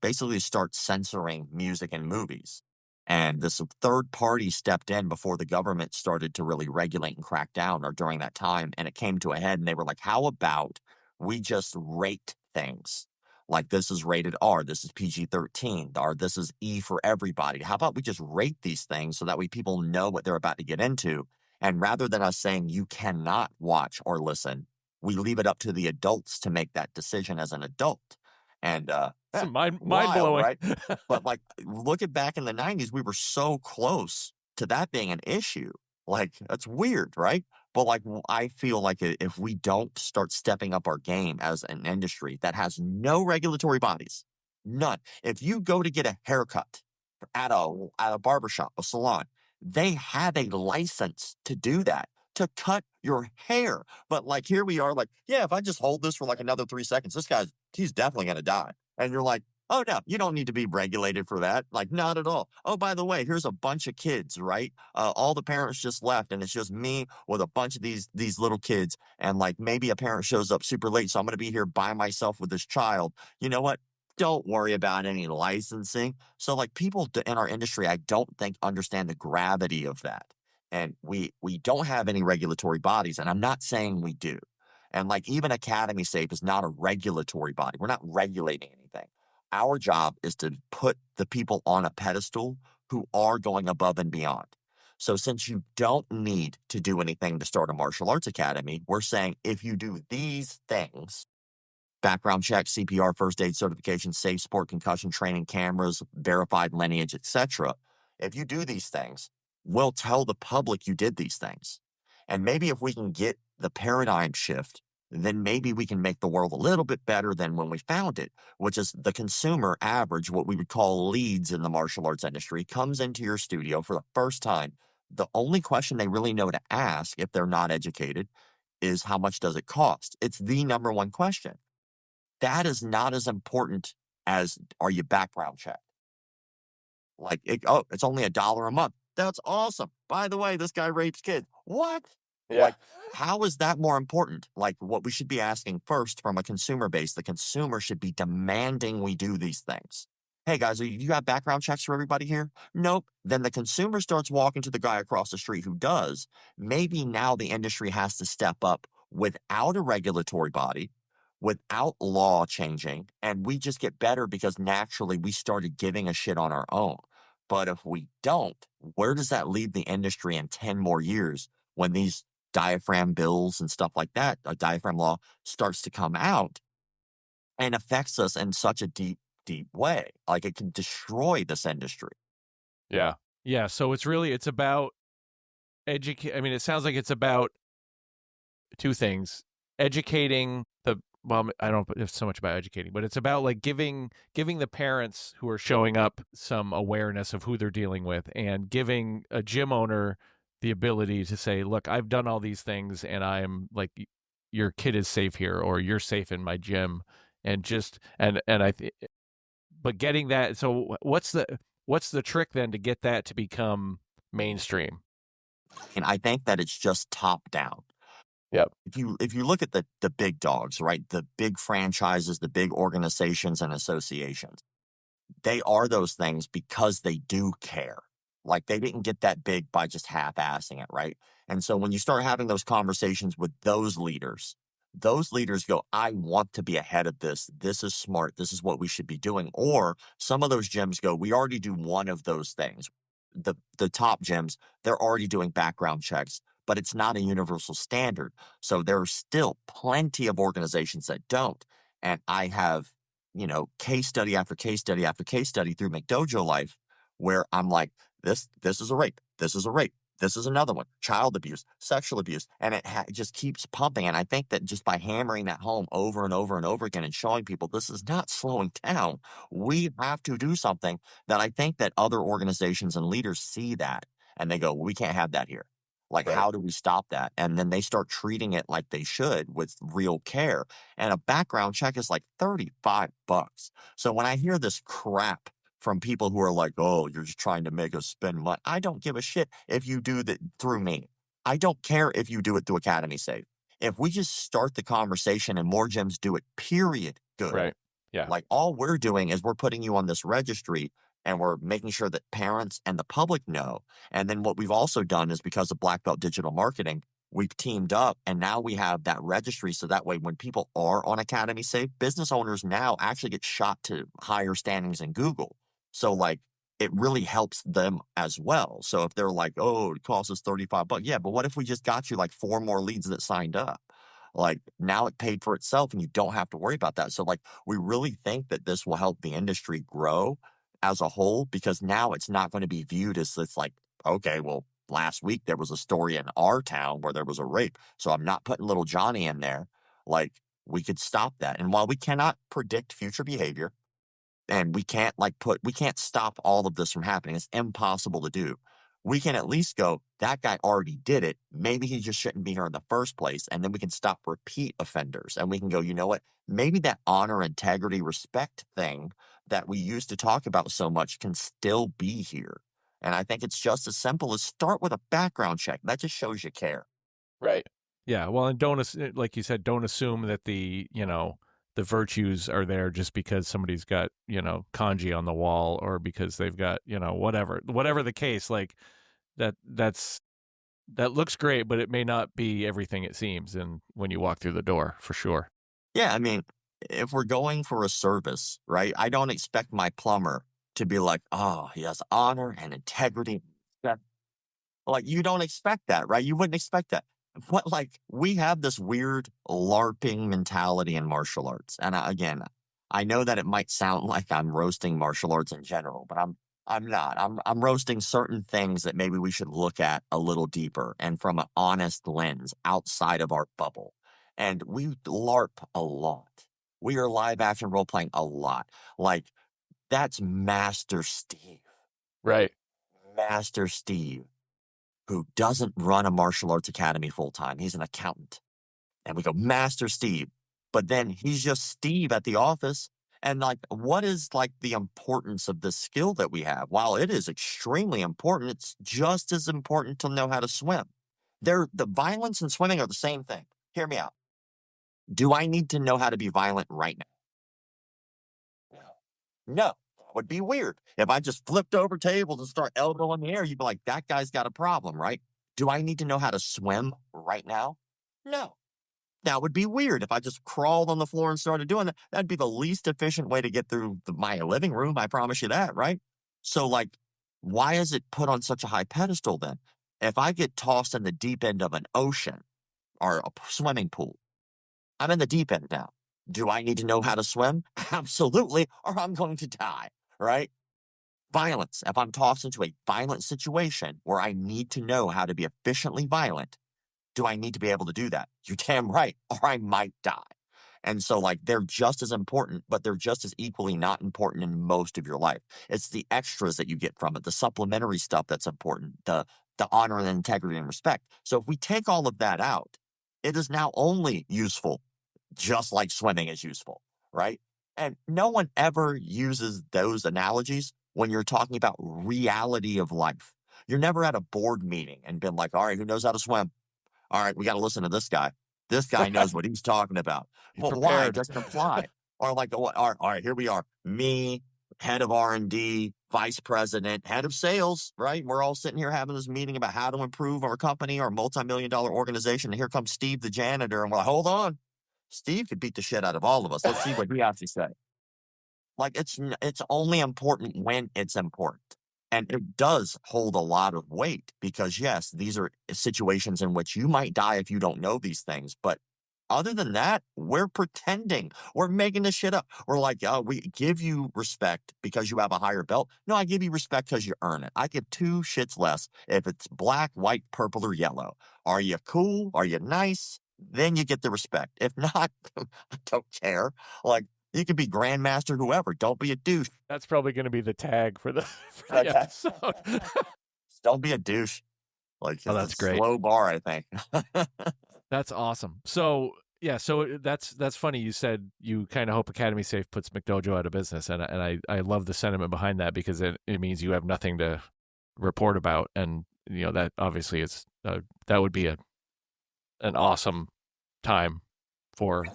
basically start censoring music and movies. And this third party stepped in before the government started to really regulate and crack down, or during that time. And it came to a head, and they were like, how about we just rate things? Like, this is rated R, this is PG-13, or this is E for everybody. How about we just rate these things so that way people know what they're about to get into? And rather than us saying you cannot watch or listen, we leave it up to the adults to make that decision as an adult. And It's mind wild, blowing. right? But like, look at back in the 90s, we were so close to that being an issue. Like, that's weird, right? But like, I feel like if we don't start stepping up our game as an industry that has no regulatory bodies, none. If you go to get a haircut at a barbershop, a salon, they have a license to do that, to cut your hair. But like, here we are, like, yeah, if I just hold this for like another 3 seconds, he's definitely going to die. And you're like, oh, no, you don't need to be regulated for that. Like, not at all. Oh, by the way, here's a bunch of kids, right? All the parents just left, and it's just me with a bunch of these little kids. And like, maybe a parent shows up super late, so I'm going to be here by myself with this child. You know what? Don't worry about any licensing. So like, people in our industry, I don't think understand the gravity of that. And we don't have any regulatory bodies, and I'm not saying we do. And like, even Academy Safe is not a regulatory body. We're not regulating anything. Our job is to put the people on a pedestal who are going above and beyond. So since you don't need to do anything to start a martial arts academy, we're saying if you do these things, background check, CPR, first aid certification, safe sport, concussion training, cameras, verified lineage, etc. If you do these things, we'll tell the public you did these things. And maybe if we can get the paradigm shift, then maybe we can make the world a little bit better than when we found it, which is the consumer average, what we would call leads in the martial arts industry, comes into your studio for the first time. The only question they really know to ask, if they're not educated, is how much does it cost? It's the number one question. That is not as important as, are you background checked? Like, it's only $1 a month. That's awesome. By the way, this guy rapes kids. What? Yeah. Like, how is that more important? Like, what we should be asking first from a consumer base, the consumer should be demanding we do these things. Hey guys, you got background checks for everybody here? Nope. Then the consumer starts walking to the guy across the street who does. Maybe now the industry has to step up without a regulatory body, without law changing, and we just get better because naturally we started giving a shit on our own. But if we don't, where does that leave the industry in 10 more years when these diaphragm bills and stuff like that, a diaphragm law, starts to come out and affects us in such a deep way? Like, it can destroy this industry. Yeah. Yeah. So it's about educate. I mean, it sounds like it's about two things: educating well, I don't know if it's so much about educating, but it's about like giving the parents who are showing up some awareness of who they're dealing with, and giving a gym owner the ability to say, look, I've done all these things, and I'm like, your kid is safe here, or you're safe in my gym. And just, and but getting that. So what's the trick then to get that to become mainstream? And I think that it's just top down. Yep. If you look at the big dogs, right, the big franchises, the big organizations and associations, they are those things because they do care. Like, they didn't get that big by just half-assing it, right? And so when you start having those conversations with those leaders, those leaders go, I want to be ahead of this. This is smart. This is what we should be doing. Or some of those gyms go, we already do one of those things. The top gyms, they're already doing background checks, but it's not a universal standard. So there are still plenty of organizations that don't. And I have, case study after case study after case study through McDojo Life where I'm like, this is a rape. This is a rape. This is another one, child abuse, sexual abuse, and it just keeps pumping. And I think that just by hammering that home over and over and over again and showing people this is not slowing down, we have to do something, that I think that other organizations and leaders see that and they go, we can't have that here. Like, Right. how do we stop that? And then they start treating it like they should with real care. And a background check is like $35. So when I hear this crap from people who are like, oh, you're just trying to make us spend money, I don't give a shit if you do that through me. I don't care if you do it through Academy Save. If we just start the conversation and more gyms do it, period, good. Right. Yeah. Like, all we're doing is we're putting you on this registry and we're making sure that parents and the public know. And then what we've also done is, because of Black Belt Digital Marketing, we've teamed up and now we have that registry. So that way, when people are on Academy Save, business owners now actually get shot to higher standings in Google. So like, it really helps them as well. So if they're like, oh, it costs us $35. Yeah, but what if we just got you like 4 more leads that signed up? Like, now it paid for itself and you don't have to worry about that. So like, we really think that this will help the industry grow as a whole, because now it's not going to be viewed as, it's like, okay, well, last week there was a story in our town where there was a rape, so I'm not putting little Johnny in there. Like, we could stop that. And while we cannot predict future behavior, and we can't stop all of this from happening, it's impossible to do, we can at least go, that guy already did it, maybe he just shouldn't be here in the first place. And then we can stop repeat offenders, and we can go, you know what, maybe that honor, integrity, respect thing that we used to talk about so much can still be here. And I think it's just as simple as start with a background check. That just shows you care. Right. Yeah, well, and don't like you said, don't assume that the virtues are there just because somebody's got kanji on the wall, or because they've got whatever the case. Like, that looks great, but it may not be everything it seems. And when you walk through the door, for sure. Yeah, I mean, if we're going for a service, right, I don't expect my plumber to be like, oh, he has honor and integrity. Like, you don't expect that, right? You wouldn't expect that. But like, we have this weird LARPing mentality in martial arts. And again, I know that it might sound like I'm roasting martial arts in general, but I'm not. I'm roasting certain things that maybe we should look at a little deeper and from an honest lens outside of our bubble. And we LARP a lot. We are live action role playing a lot. Like, that's Master Steve. Right. Master Steve, who doesn't run a martial arts academy full time. He's an accountant. And we go, Master Steve. But then he's just Steve at the office. And like, what is like the importance of this skill that we have? While it is extremely important, it's just as important to know how to swim. The violence and swimming are the same thing. Hear me out. Do I need to know how to be violent right now? No. That would be weird. If I just flipped over tables and start elbowing in the air, you'd be like, that guy's got a problem, right? Do I need to know how to swim right now? No. That would be weird. If I just crawled on the floor and started doing that, that'd be the least efficient way to get through my living room. I promise you that, right? So like, why is it put on such a high pedestal then? If I get tossed in the deep end of an ocean or a swimming pool, I'm in the deep end now. Do I need to know how to swim? Absolutely, or I'm going to die, right? Violence. If I'm tossed into a violent situation where I need to know how to be efficiently violent, do I need to be able to do that? You're damn right, or I might die. And so, like, they're just as important, but they're just as equally not important in most of your life. It's the extras that you get from it, the supplementary stuff that's important, the honor and integrity and respect. So if we take all of that out, it is now only useful just like swimming is useful, right? And no one ever uses those analogies when you're talking about reality of life. You're never at a board meeting and been like, all right, who knows how to swim? All right, we got to listen to this guy. This guy knows what he's talking about. He's But why? It prepared. doesn't apply. Or like, all right, here we are. Me, head of R&D, vice president, head of sales, right? We're all sitting here having this meeting about how to improve our company, our multi-million-dollar organization. And here comes Steve, the janitor. And we're like, hold on. Steve could beat the shit out of all of us. Let's see what he has to say. Like, it's only important when it's important. And it does hold a lot of weight because, yes, these are situations in which you might die if you don't know these things. But other than that, we're pretending. We're making this shit up. We're like, oh, we give you respect because you have a higher belt. No, I give you respect because you earn it. I give two shits less if it's black, white, purple, or yellow. Are you cool? Are you nice? Then you get the respect. If not, I don't care. Like, you could be Grandmaster, whoever. Don't be a douche. That's probably going to be the tag for the Okay. episode. Don't be a douche. Like, Oh, that's it's great. a low bar, I think. That's awesome. So yeah, so that's funny. You said you kind of hope Academy Safe puts McDojo out of business, and I love the sentiment behind that because it means you have nothing to report about, and that obviously it's that would be an awesome time for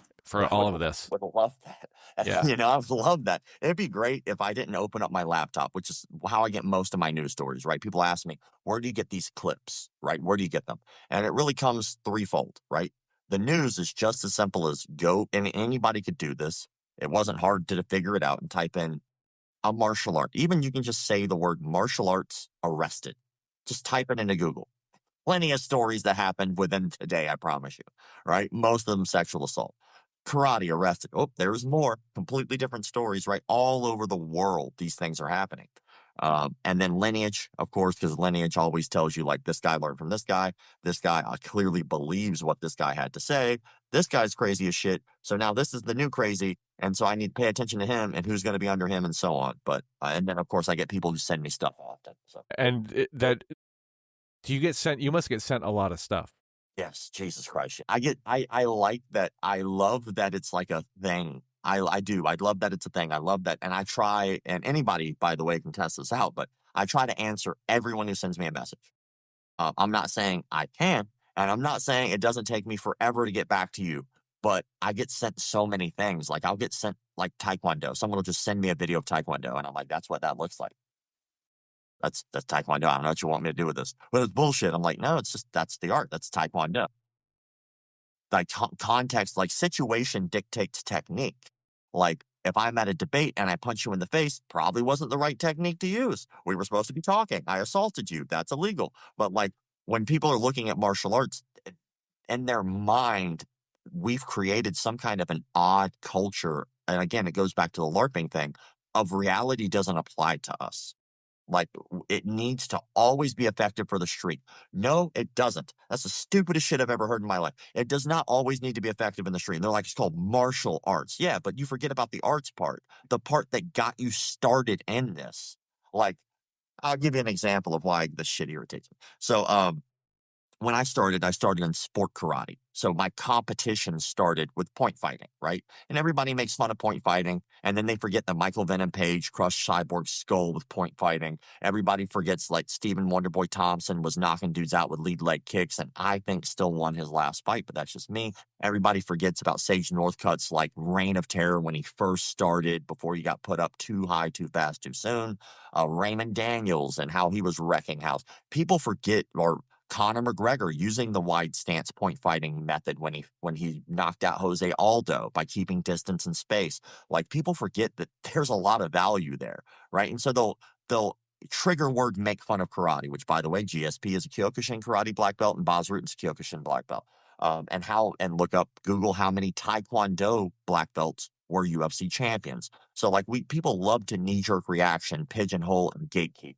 all of this. Would love that. Yeah. I would love that. It'd be great if I didn't open up my laptop, which is how I get most of my news stories, right? People ask me, where do you get these clips, right? Where do you get them? And it really comes threefold, right? The news is just as simple as and anybody could do this. It wasn't hard to figure it out and type in a martial art. Even you can just say the word martial arts arrested. Just type it into Google. Plenty of stories that happened within today, I promise you, right? Most of them sexual assault. Karate arrested. Oh, there's more. Completely different stories, right? All over the world, these things are happening. And then lineage, of course, because lineage always tells you, like, this guy learned from this guy. This guy clearly believes what this guy had to say. This guy's crazy as shit. So now this is the new crazy. And so I need to pay attention to him and who's going to be under him and so on. But, and then, of course, I get people who send me stuff often. So. And do you get sent? You must get sent a lot of stuff. Yes, Jesus Christ. I like that. I love that it's like a thing. I do. I love that it's a thing. I love that. And I try, and anybody, by the way, can test this out, but I try to answer everyone who sends me a message. I'm not saying I can, and I'm not saying it doesn't take me forever to get back to you, but I get sent so many things. Like, I'll get sent, like, Taekwondo. Someone will just send me a video of Taekwondo, and I'm like, that's what that looks like. That's Taekwondo. I don't know what you want me to do with this. But it's bullshit. I'm like, no, it's just, that's the art. That's Taekwondo. Like, context, like, situation dictates technique. Like, if I'm at a debate and I punch you in the face, probably wasn't the right technique to use. We were supposed to be talking. I assaulted you. That's illegal. But, like, when people are looking at martial arts, in their mind, we've created some kind of an odd culture. And again, it goes back to the LARPing thing of reality doesn't apply to us. Like, it needs to always be effective for the street. No, it doesn't. That's the stupidest shit I've ever heard in my life. It does not always need to be effective in the street. And they're like, it's called martial arts. Yeah, but you forget about the arts part, the part that got you started in this. Like, I'll give you an example of why this shit irritates me. So, when I started in sport karate. So my competition started with point fighting, right? And everybody makes fun of point fighting. And then they forget that Michael Venom Page crushed Cyborg's skull with point fighting. Everybody forgets, like, Stephen Wonderboy Thompson was knocking dudes out with lead leg kicks. And I think still won his last fight, but that's just me. Everybody forgets about Sage Northcutt's, like, reign of terror when he first started before he got put up too high, too fast, too soon. Raymond Daniels and how he was wrecking house. People forget, or Conor McGregor using the wide stance point fighting method when he knocked out Jose Aldo by keeping distance and space. Like, people forget that there's a lot of value there, right? And so they'll trigger word make fun of karate, which, by the way, GSP is a Kyokushin karate black belt and Bas Rutten's Kyokushin black belt. And look up, Google how many Taekwondo black belts were UFC champions. So, like, people love to knee-jerk reaction, pigeonhole, and gatekeep.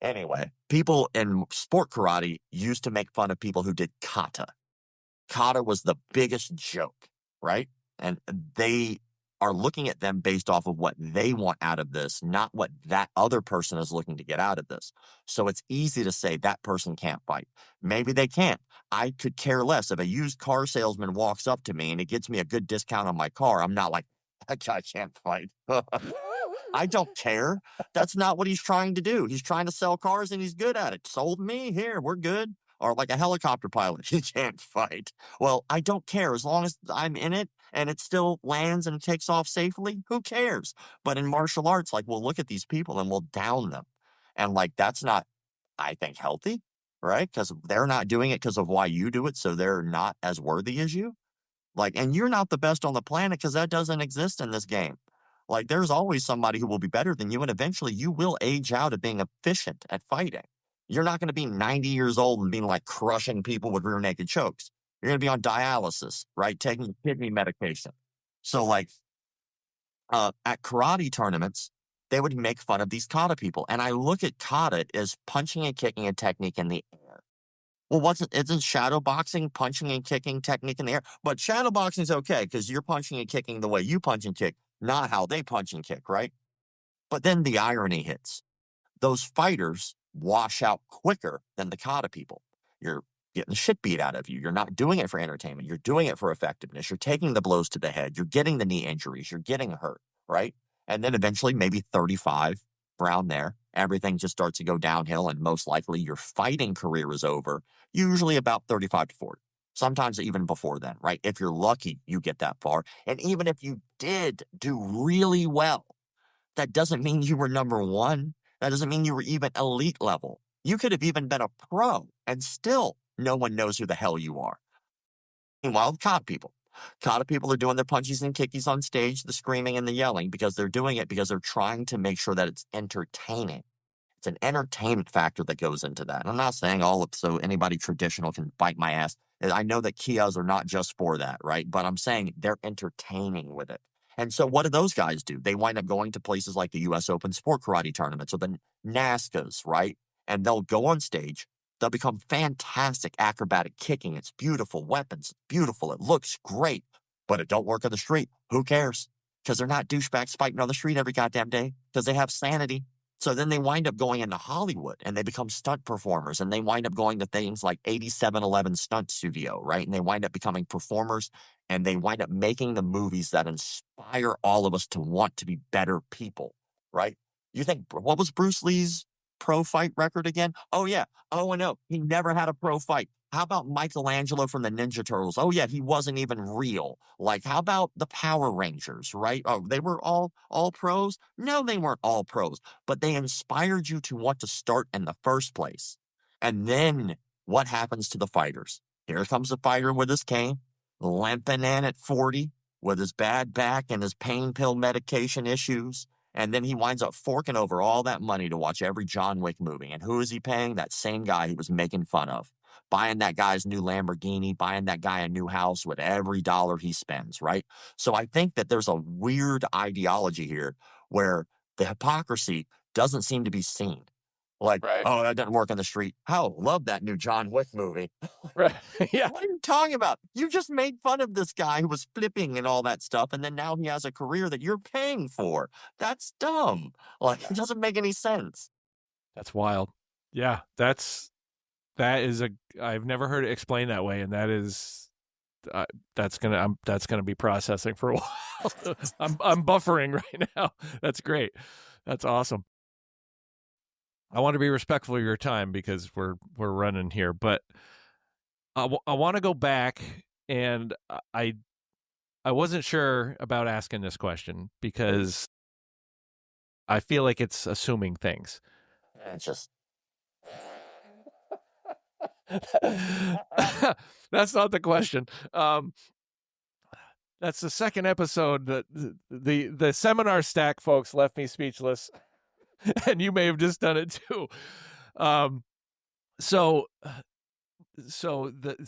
Anyway, people in sport karate used to make fun of people who did kata. Kata was the biggest joke, right? And they are looking at them based off of what they want out of this, not what that other person is looking to get out of this. So it's easy to say that person can't fight. Maybe they can't. I could care less. If a used car salesman walks up to me and he gets me a good discount on my car, I'm not like, that guy can't fight. I don't care. That's not what he's trying to do. He's trying to sell cars and he's good at it. Sold me, here, we're good. Or like a helicopter pilot, he can't fight. Well, I don't care. As long as I'm in it and it still lands and takes off safely, who cares? But in martial arts, like, we'll look at these people and we'll down them. And, like, that's not, I think, healthy, right? Because they're not doing it because of why you do it, so they're not as worthy as you. Like, and you're not the best on the planet because that doesn't exist in this game. Like, there's always somebody who will be better than you, and eventually you will age out of being efficient at fighting. You're not going to be 90 years old and being like crushing people with rear naked chokes. You're going to be on dialysis, right? Taking kidney medication. So, like, at karate tournaments, they would make fun of these kata people. And I look at kata as punching and kicking a technique in the air. Well, isn't shadow boxing punching and kicking technique in the air? But shadow boxing is okay because you're punching and kicking the way you punch and kick, not how they punch and kick, right? But then the irony hits. Those fighters wash out quicker than the kata people. You're getting the shit beat out of you. You're not doing it for entertainment. You're doing it for effectiveness. You're taking the blows to the head. You're getting the knee injuries. You're getting hurt, right? And then eventually, maybe 35 around there, everything just starts to go downhill, and most likely your fighting career is over, usually about 35 to 40. Sometimes even before then, right? If you're lucky, you get that far. And even if you did do really well, that doesn't mean you were number one. That doesn't mean you were even elite level. You could have even been a pro, and still no one knows who the hell you are. Meanwhile, kata people are doing their punchies and kickies on stage, the screaming and the yelling, because they're doing it because they're trying to make sure that it's entertaining. It's an entertainment factor that goes into that. And I'm not saying so anybody traditional can bite my ass. I know that Kias are not just for that, right? But I'm saying they're entertaining with it. And so what do those guys do? They wind up going to places like the U.S. Open Sport Karate Tournaments or the NASCAs, right? And they'll go on stage. They'll become fantastic acrobatic kicking. It's beautiful weapons. It's beautiful. It looks great. But it don't work on the street. Who cares? Because they're not douchebags fighting on the street every goddamn day. Because they have sanity. So then they wind up going into Hollywood and they become stunt performers, and they wind up going to things like 8711 Stunt Studio, right? And they wind up becoming performers, and they wind up making the movies that inspire all of us to want to be better people, right? You think, what was Bruce Lee's pro fight record again? Oh, yeah. 0-0. He never had a pro fight. How about Michelangelo from the Ninja Turtles? Oh, yeah, he wasn't even real. Like, how about the Power Rangers, right? Oh, they were all pros? No, they weren't all pros, but they inspired you to want to start in the first place. And then what happens to the fighters? Here comes the fighter with his cane, limping in at 40 with his bad back and his pain pill medication issues. And then he winds up forking over all that money to watch every John Wick movie. And who is he paying? That same guy he was making fun of. Buying that guy's new Lamborghini, buying that guy a new house with every dollar he spends, right? So I think that there's a weird ideology here where the hypocrisy doesn't seem to be seen. Like, Right. oh, that doesn't work on the street. How? Love that new John Wick movie. Right. Yeah. What are you talking about? You just made fun of this guy who was flipping and all that stuff, and then now he has a career that you're paying for. That's dumb. Like, it doesn't make any sense. That's wild. Yeah, I've never heard it explained that way, and that's gonna be processing for a while. I'm buffering right now. That's great. That's awesome. I want to be respectful of your time because we're running here, but I want to go back, and I wasn't sure about asking this question because I feel like it's assuming things. It's just That's not the question. That's the second episode that the seminar stack folks left me speechless, and you may have just done it too. So I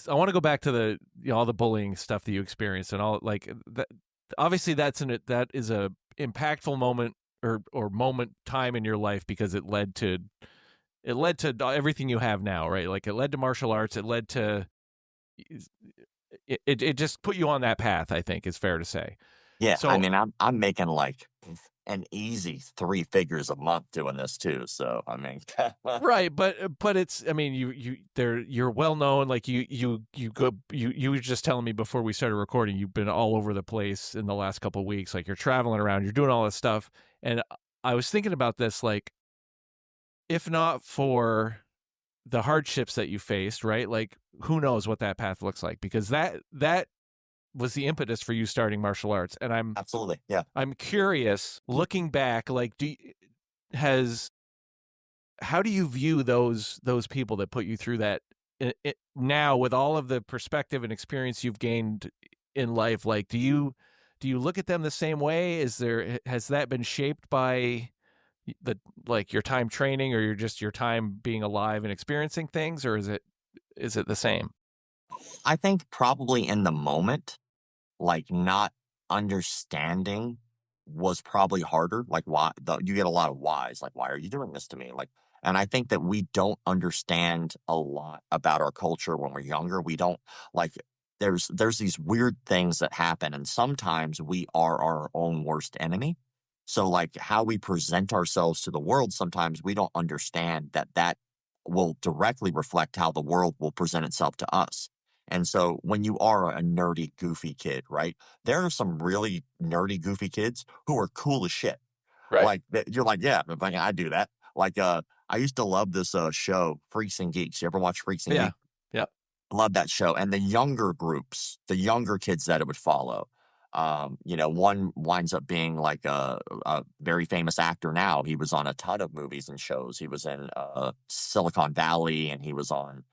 want to go back to all the bullying stuff that you experienced and all like that. Obviously, that is a impactful moment or time in your life because it led to everything you have now, right? Like it led to martial arts. It led to it just put you on that path, I think is fair to say. Yeah, So, I mean, I'm making like an easy 3 figures a month doing this too. So I mean, right, but it's, I mean, you're well known. Like you were just telling me before we started recording, you've been all over the place in the last couple of weeks. Like you're traveling around, you're doing all this stuff, and I was thinking about this, like if not for the hardships that you faced, right? Like who knows what that path looks like, because that was the impetus for you starting martial arts. And absolutely, yeah. I'm curious, looking back, like how do you view those people that put you through that now with all of the perspective and experience you've gained in life? Like, do you look at them the same way? Has that been shaped by the like your time training, or your time being alive and experiencing things, or is it the same? I think probably in the moment, like not understanding was probably harder. Like why you get a lot of whys, like why are you doing this to me? Like, and I think that we don't understand a lot about our culture when we're younger. We don't like there's these weird things that happen, and sometimes we are our own worst enemy. So like how we present ourselves to the world, sometimes we don't understand that that will directly reflect how the world will present itself to us. And so when you are a nerdy, goofy kid, right? There are some really nerdy, goofy kids who are cool as shit. Right. Like you're like, yeah, like, I do that. Like, I used to love this show, Freaks and Geeks. You ever watch Freaks and Yeah. Geeks? Yeah. Love that show. And the younger groups, the younger kids that it would follow. One winds up being like a very famous actor now. He was on a ton of movies and shows. He was in Silicon Valley, and he was on,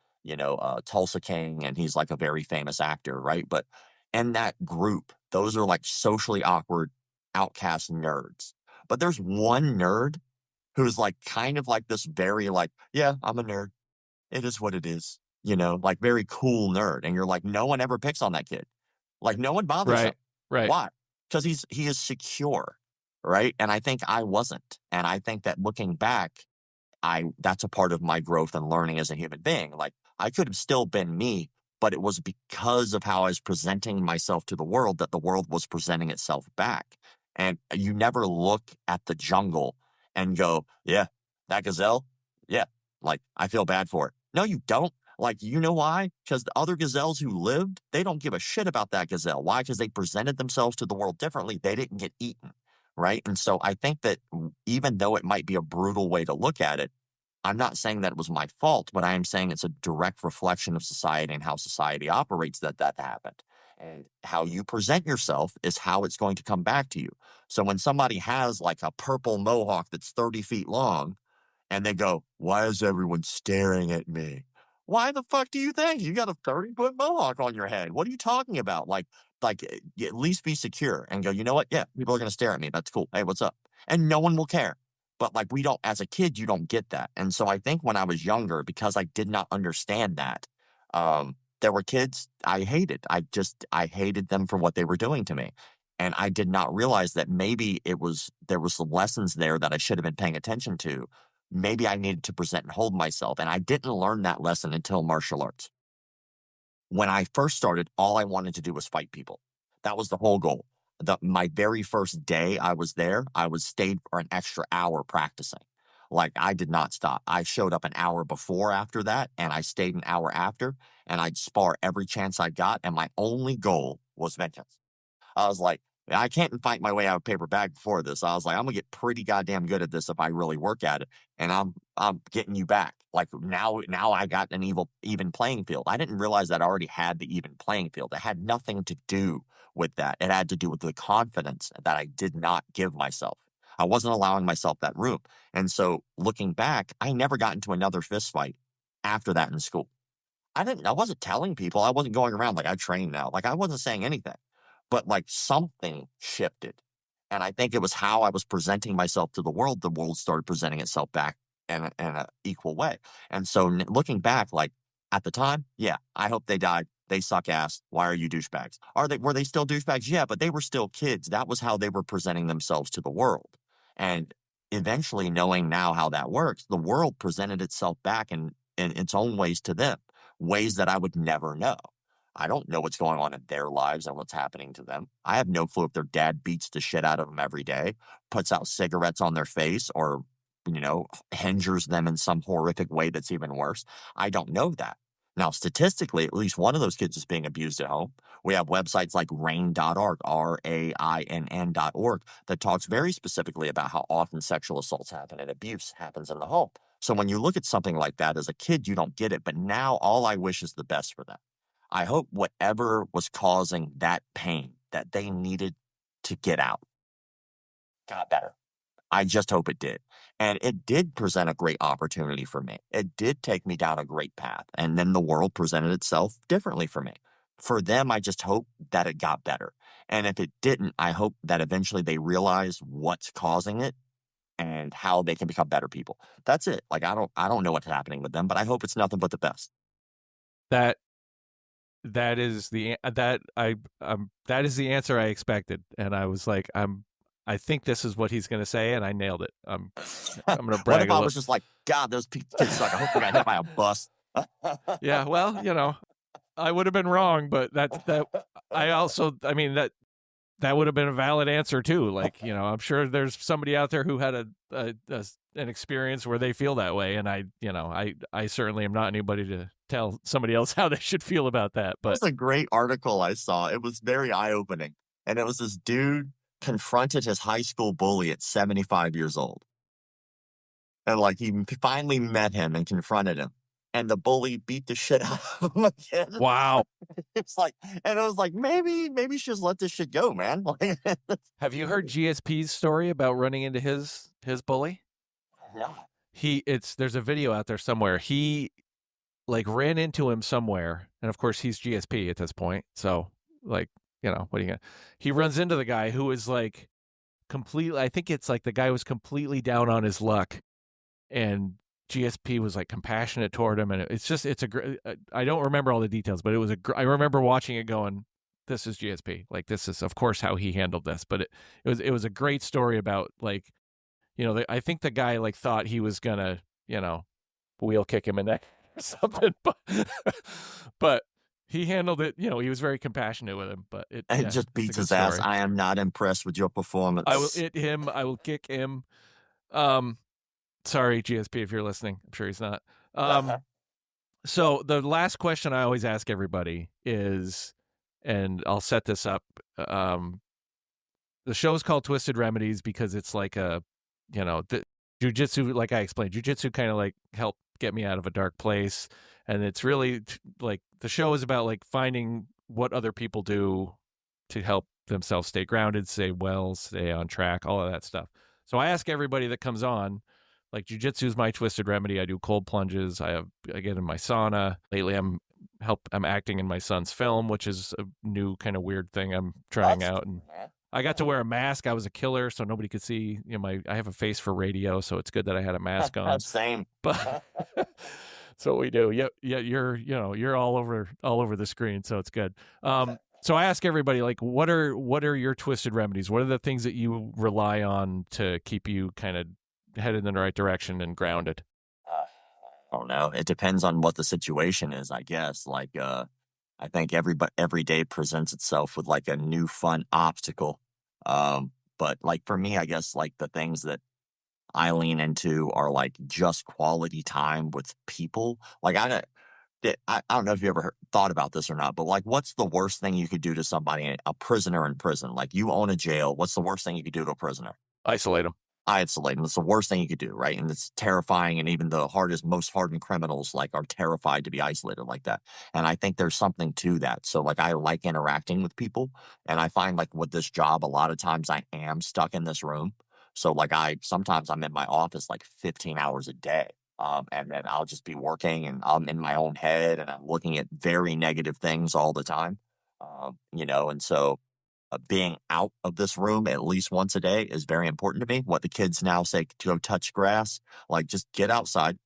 Tulsa King, and he's like a very famous actor, right? But in that group, those are like socially awkward, outcast nerds. But there's one nerd who's like kind of like this very like, yeah, I'm a nerd. It is what it is, like very cool nerd. And you're like, no one ever picks on that kid. Like no one bothers him. Right. Right. Why? Because he is secure, right? And I think I wasn't. And I think that looking back, that's a part of my growth and learning as a human being. Like I could have still been me, but it was because of how I was presenting myself to the world that the world was presenting itself back. And you never look at the jungle and go, yeah, that gazelle, yeah, like I feel bad for it. No, you don't. Like, you know why? Because the other gazelles who lived, they don't give a shit about that gazelle. Why? Because they presented themselves to the world differently. They didn't get eaten, right? And so I think that even though it might be a brutal way to look at it, I'm not saying that it was my fault, but I am saying it's a direct reflection of society and how society operates that happened. And how you present yourself is how it's going to come back to you. So when somebody has like a purple mohawk that's 30 feet long, and they go, why is everyone staring at me? Why the fuck do you think you got a 30-foot mohawk on your head? What are you talking about? At least be secure and go, you know what? Yeah, people are going to stare at me. That's cool. Hey, what's up? And no one will care. But like, we don't, as a kid, you don't get that. And so I think when I was younger, because I did not understand that, there were kids I hated. I hated them for what they were doing to me. And I did not realize that maybe there was some lessons there that I should have been paying attention to. Maybe I needed to present and hold myself. And I didn't learn that lesson until martial arts. When I first started, all I wanted to do was fight people. That was the whole goal. My very first day I was there, stayed for an extra hour practicing. Like I did not stop. I showed up an hour before after that, and I stayed an hour after, and I'd spar every chance I got. And my only goal was vengeance. I was like, I can't fight my way out of paper bag before this. I was like, I'm gonna get pretty goddamn good at this if I really work at it. And I'm getting you back. Like now I got an even playing field. I didn't realize that I already had the even playing field. It had nothing to do with that. It had to do with the confidence that I did not give myself. I wasn't allowing myself that room. And so looking back, I never got into another fist fight after that in school. I wasn't telling people. I wasn't going around like I train now. Like I wasn't saying anything. But like something shifted. And I think it was how I was presenting myself to the world started presenting itself back in an equal way. And so looking back, like at the time, yeah, I hope they died. They suck ass. Why are you douchebags? Were they still douchebags? Yeah, but they were still kids. That was how they were presenting themselves to the world. And eventually knowing now how that works, the world presented itself back in its own ways to them, ways that I would never know. I don't know what's going on in their lives and what's happening to them. I have no clue if their dad beats the shit out of them every day, puts out cigarettes on their face, or, hingers them in some horrific way that's even worse. I don't know that. Now, statistically, at least one of those kids is being abused at home. We have websites like rain.org, RAINN.org, that talks very specifically about how often sexual assaults happen and abuse happens in the home. So when you look at something like that as a kid, you don't get it. But now all I wish is the best for them. I hope whatever was causing that pain that they needed to get out got better. I just hope it did. And it did present a great opportunity for me. It did take me down a great path. And then the world presented itself differently for me. for them, I just hope that it got better. And if it didn't, I hope that eventually they realize what's causing it and how they can become better people. That's it. Like I don't know what's happening with them, but I hope it's nothing but the best. That that is the that is the answer I expected, and I was like, I think this is what he's going to say, and I nailed it. I'm going to What brag if a I little. was just like, God, those kids suck. I hope they got hit by a bus. Yeah, well, I would have been wrong, but I mean that would have been a valid answer too. Like, I'm sure there's somebody out there who had an experience where they feel that way, and I certainly am not anybody to tell somebody else how they should feel about that. It was But a great article I saw. It was very eye-opening. And it was this dude confronted his high school bully at 75 years old. And like he finally met him and confronted him. And the bully beat the shit out of him again. wow, It's like, and it was like, maybe you should just let this shit go, man. Like, have you heard GSP's story about running into his bully? no. There's a video out there somewhere. He like ran into him somewhere, and of course he's GSP at this point. So like, what are you gonna? He runs into the guy who is like completely. I think it's like the guy was completely down on his luck, and GSP was like compassionate toward him, and it's a great. I don't remember all the details, but it was I remember watching it going, this is GSP. Like this is of course how he handled this, but it was a great story about like, I think the guy like thought he was gonna wheel kick him in that or something, but he handled it. He was very compassionate with him, but it just beats his ass. I am not impressed with your performance. I will hit him. I will kick him. Sorry, GSP, if you're listening. I'm sure he's not. So the last question I always ask everybody is, and I'll set this up. The show is called Twisted Remedies because it's like the jujitsu, like I explained, jujitsu kind of like helped get me out of a dark place. And it's really like the show is about like finding what other people do to help themselves stay grounded, stay on track, all of that stuff. So I ask everybody that comes on, like jujitsu is my twisted remedy. I do cold plunges. I get in my sauna. Lately I'm acting in my son's film, which is a new kind of weird thing I'm trying out. And I got to wear a mask. I was a killer, so nobody could see. I have a face for radio, so it's good that I had a mask on. Same. But that's what we do. Yeah. You're all over the screen, so it's good. So I ask everybody, like, what are your twisted remedies? What are the things that you rely on to keep you kind of headed in the right direction and grounded? I don't know. It depends on what the situation is, I guess. Like, I think every day presents itself with like a new fun obstacle. But like for me, I guess like the things that I lean into are like just quality time with people. Like I don't know if you ever thought about this or not, but like, what's the worst thing you could do to somebody, a prisoner in prison? Like you own a jail. What's the worst thing you could do to a prisoner? Isolate them. Isolate them. It's the worst thing you could do, right? And it's terrifying. And even the most hardened criminals like are terrified to be isolated like that. And I think there's something to that. So like I like interacting with people, and I find like with this job, a lot of times I am stuck in this room. So like sometimes I'm in my office like 15 hours a day. And then I'll just be working and I'm in my own head and I'm looking at very negative things all the time. And so being out of this room at least once a day is very important to me. What the kids now say to go touch grass, like just get outside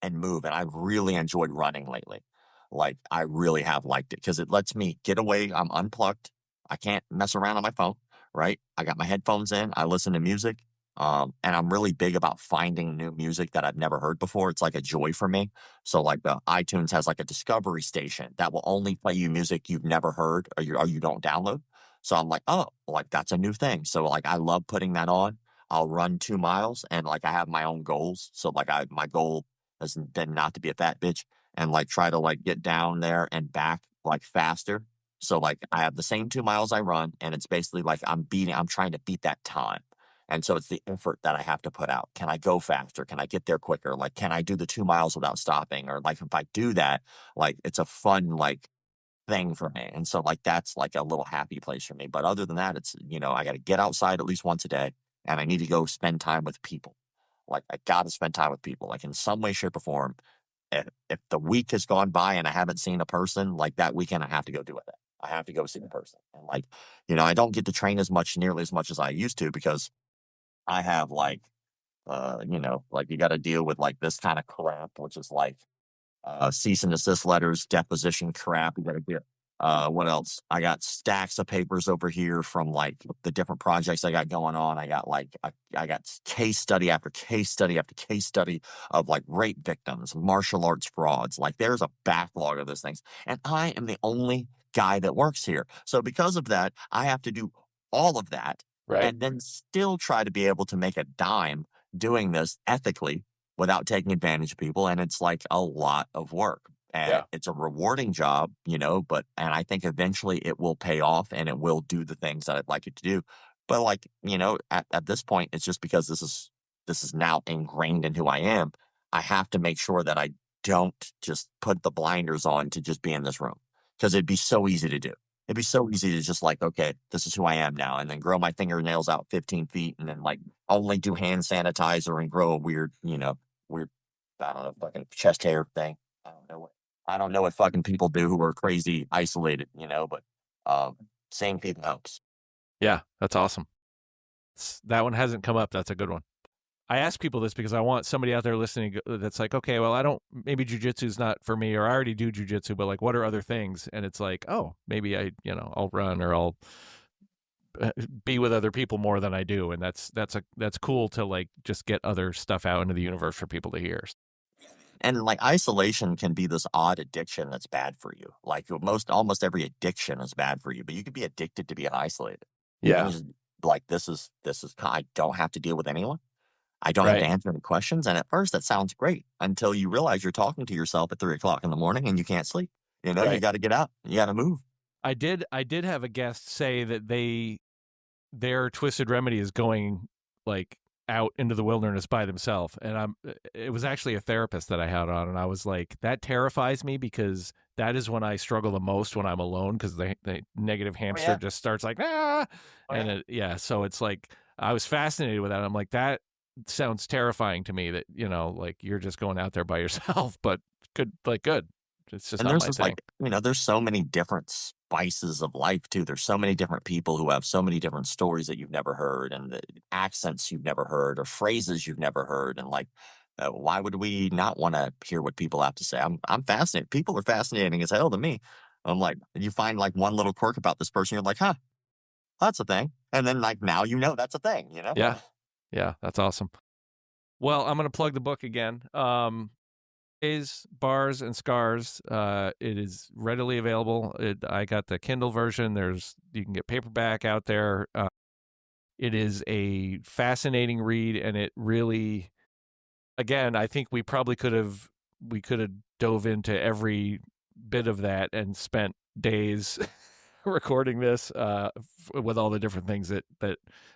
and move. And I've really enjoyed running lately. Like I really have liked it because it lets me get away. I'm unplugged. I can't mess around on my phone, right? I got my headphones in. I listen to music. And I'm really big about finding new music that I've never heard before. It's like a joy for me. So like the iTunes has like a discovery station that will only play you music you've never heard or you don't download. So I'm like, oh, like that's a new thing. So like I love putting that on. I'll run 2 miles and like I have my own goals. So like my goal has been not to be a fat bitch and like try to like get down there and back like faster. So like I have the same 2 miles I run and it's basically like I'm trying to beat that time. And so it's the effort that I have to put out. Can I go faster? Can I get there quicker? Like, can I do the 2 miles without stopping? Or like, if I do that, like, it's a fun, like, thing for me. And so like, that's like a little happy place for me. But other than that, it's, I got to get outside at least once a day and I need to go spend time with people. Like, I got to spend time with people, like in some way, shape or form. if the week has gone by and I haven't seen a person, like that weekend, I have to go do it. I have to go see the person. And like, I don't get to train nearly as much as I used to because I have like, like you got to deal with like this kind of crap, which is like cease and desist letters, deposition crap. You got to get what else? I got stacks of papers over here from like the different projects I got going on. I got I got case study after case study after case study of like rape victims, martial arts frauds. Like there's a backlog of those things, and I am the only guy that works here. So because of that, I have to do all of that, Right. and then still try to be able to make a dime doing this ethically without taking advantage of people. And it's like a lot of work. And Yeah. it's a rewarding job, and I think eventually it will pay off and it will do the things that I'd like it to do. But like, at this point, it's just because this is now ingrained in who I am. I have to make sure that I don't just put the blinders on to just be in this room because it'd be so easy to do. It'd be so easy to just like, okay, this is who I am now. And then grow my fingernails out 15 feet and then like only do hand sanitizer and grow a weird, I don't know, fucking chest hair thing. I don't know what fucking people do who are crazy isolated, but seeing people helps. Yeah, that's awesome. That one hasn't come up. That's a good one. I ask people this because I want somebody out there listening that's like, okay, well, maybe jujitsu's not for me, or I already do jujitsu, but like, what are other things? And it's like, oh, maybe I'll run or I'll be with other people more than I do. And that's cool to like just get other stuff out into the universe for people to hear. And like isolation can be this odd addiction that's bad for you. Like almost every addiction is bad for you, but you could be addicted to being isolated. Yeah. Like this is I don't have to deal with anyone. I don't have to answer any questions. And at first that sounds great until you realize you're talking to yourself at 3:00 in the morning and you can't sleep. You got to get out. You got to move. I did have a guest say that their twisted remedy is going like out into the wilderness by themselves. And it was actually a therapist that I had on, and I was like, that terrifies me because that is when I struggle the most when I'm alone, because the negative hamster just starts like, so it's like, I was fascinated with that. I'm like, that sounds terrifying to me that, like you're just going out there by yourself, but good. It's just, and not there's my just thing. like, there's so many different spices of life too. There's so many different people who have so many different stories that you've never heard, and the accents you've never heard, or phrases you've never heard. And like, why would we not want to hear what people have to say? I'm fascinated. People are fascinating as hell to me. I'm like, you find like one little quirk about this person, you're like, huh, that's a thing. And then like now that's a thing, Yeah, that's awesome. Well, I'm going to plug the book again. Bars and Scars. It is readily available. I got the Kindle version. You can get paperback out there. It is a fascinating read, and it really, again, I think we probably could have dove into every bit of that and spent days recording this with all the different things that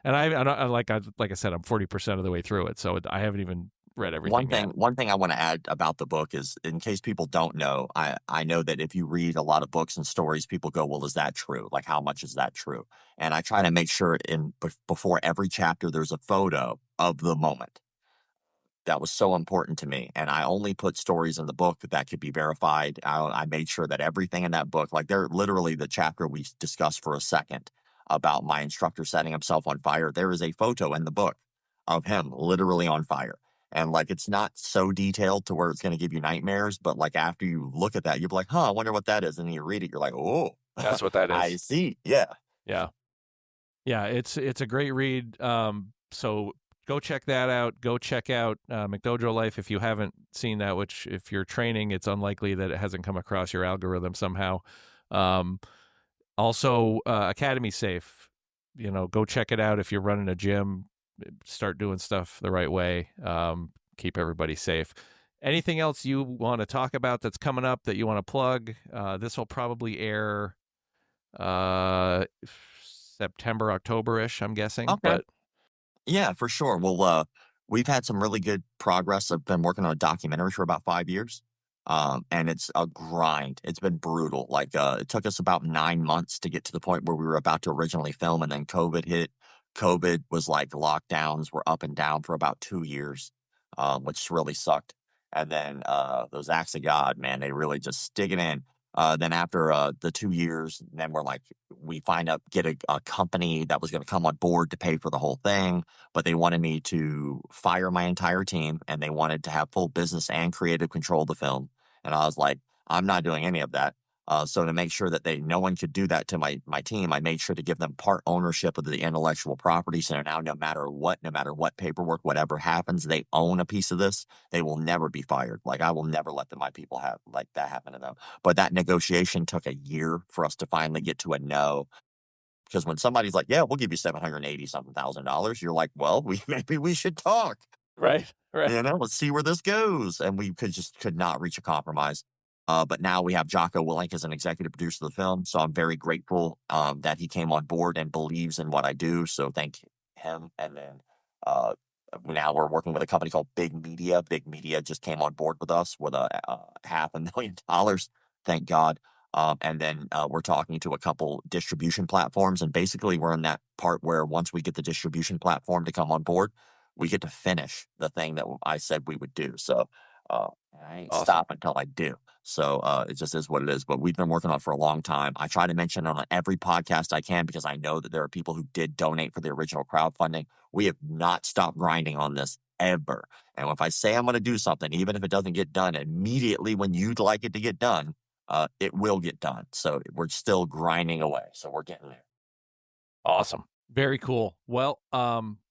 and I like I said, I'm 40% of the way through it, so I haven't even read everything yet. One thing I want to add about the book is, in case people don't know, I know that if you read a lot of books and stories, people go, well, is that true? Like, how much is that true? And I try to make sure before every chapter, there's a photo of the moment. That was so important to me. And I only put stories in the book that could be verified. I made sure that everything in that book, like they're literally the chapter we discussed for a second about my instructor setting himself on fire. There is a photo in the book of him literally on fire. And like, it's not so detailed to where it's going to give you nightmares, but like after you look at that, you'll be like, huh, I wonder what that is. And then you read it, you're like, oh, that's what that is. I see. Yeah. Yeah. Yeah. It's a great read. So go check that out. Go check out McDojo Life if you haven't seen that, which if you're training, it's unlikely that it hasn't come across your algorithm somehow. Also, Academy Safe, go check it out if you're running a gym. Start doing stuff the right way. Keep everybody safe. Anything else you want to talk about that's coming up that you want to plug? This will probably air September, October-ish, I'm guessing. Okay. But yeah, for sure. Well, we've had some really good progress. I've been working on a documentary for about 5 years. And it's a grind. It's been brutal. Like, it took us about 9 months to get to the point where we were about to originally film, and then COVID hit. COVID was like lockdowns were up and down for about 2 years, which really sucked. And then those acts of God, man, they really just stick it in. Then after the 2 years, then we're like, we get a company that was going to come on board to pay for the whole thing, but they wanted me to fire my entire team, and they wanted to have full business and creative control of the film. And I was like, I'm not doing any of that. So to make sure that no one could do that to my team, I made sure to give them part ownership of the intellectual property. So now no matter what paperwork, whatever happens, they own a piece of this. They will never be fired. Like, I will never let my people have like that happen to them. But that negotiation took a year for us to finally get to a no. Because when somebody's like, yeah, we'll give you $780,000, you're like, well, maybe we should talk. Right. Let's see where this goes. And we could not reach a compromise. But now we have Jocko Willink as an executive producer of the film. So I'm very grateful that he came on board and believes in what I do. So thank him. And then now we're working with a company called Big Media. Big Media just came on board with us with a $500,000. Thank God. And then we're talking to a couple distribution platforms. And basically we're in that part where once we get the distribution platform to come on board, we get to finish the thing that I said we would do. So I ain't stop until I do. So it just is what it is. But we've been working on it for a long time. I try to mention it on every podcast I can because I know that there are people who did donate for the original crowdfunding. We have not stopped grinding on this ever. And if I say I'm going to do something, even if it doesn't get done immediately when you'd like it to get done, it will get done. So we're still grinding away. So we're getting there. Awesome. Very cool. Well,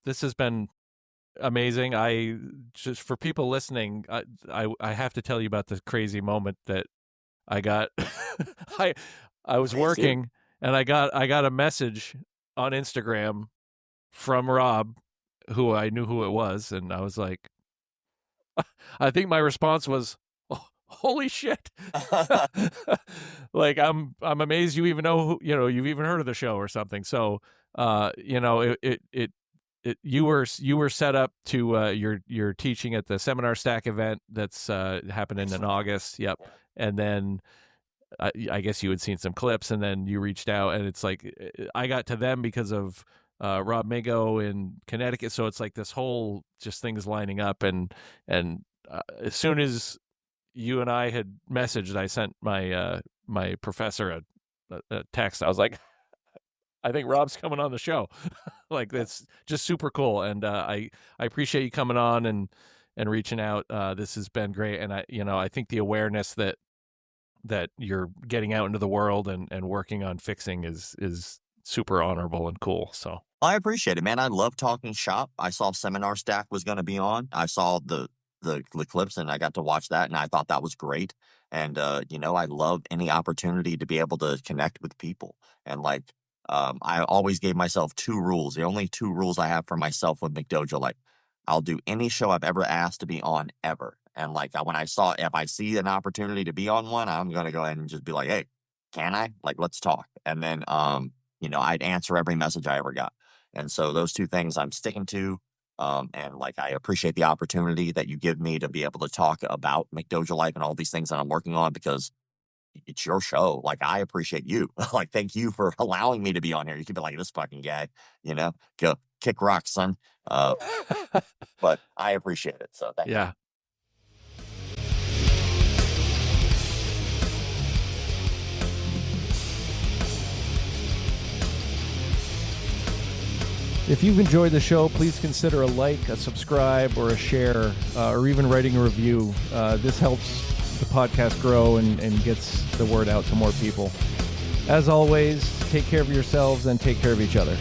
this has been amazing. I just, for people listening, I have to tell you about this crazy moment that I got. I was working and I got a message on Instagram from Rob, who I knew who it was, and I was like, I think my response was, oh, holy shit. Like, I'm amazed you even know who, you've even heard of the show or something. So you were set up to you're teaching at the Seminar Stack event that's happening in August. Yep. And then I guess you had seen some clips, and then you reached out, and it's like I got to them because of Rob Mago in Connecticut. So it's like this whole just things lining up, and as soon as you and I had messaged, I sent my professor a text. I was like, I think Rob's coming on the show. Like, that's just super cool. And I appreciate you coming on and reaching out. This has been great. And I think the awareness that you're getting out into the world and working on fixing is super honorable and cool. So I appreciate it, man. I love talking shop. I saw Seminar Stack was going to be on. I saw the clips and I got to watch that, and I thought that was great. And, I love any opportunity to be able to connect with people. And like, I always gave myself 2 rules. The only 2 rules I have for myself with McDojo Life. I'll do any show I've ever asked to be on ever. And like, if I see an opportunity to be on one, I'm going to go ahead and just be like, hey, can I? Like, let's talk. And then, I'd answer every message I ever got. And so those 2 things I'm sticking to. And like, I appreciate the opportunity that you give me to be able to talk about McDojo Life and all these things that I'm working on, because it's your show. Like, I appreciate you. Like, thank you for allowing me to be on here. You could be like, this fucking guy, go kick rock, son. But I appreciate it. So thank you. If you've enjoyed the show, please consider a like, a subscribe, or a share, or even writing a review. This helps the podcast grow and gets the word out to more people. As always, take care of yourselves and take care of each other.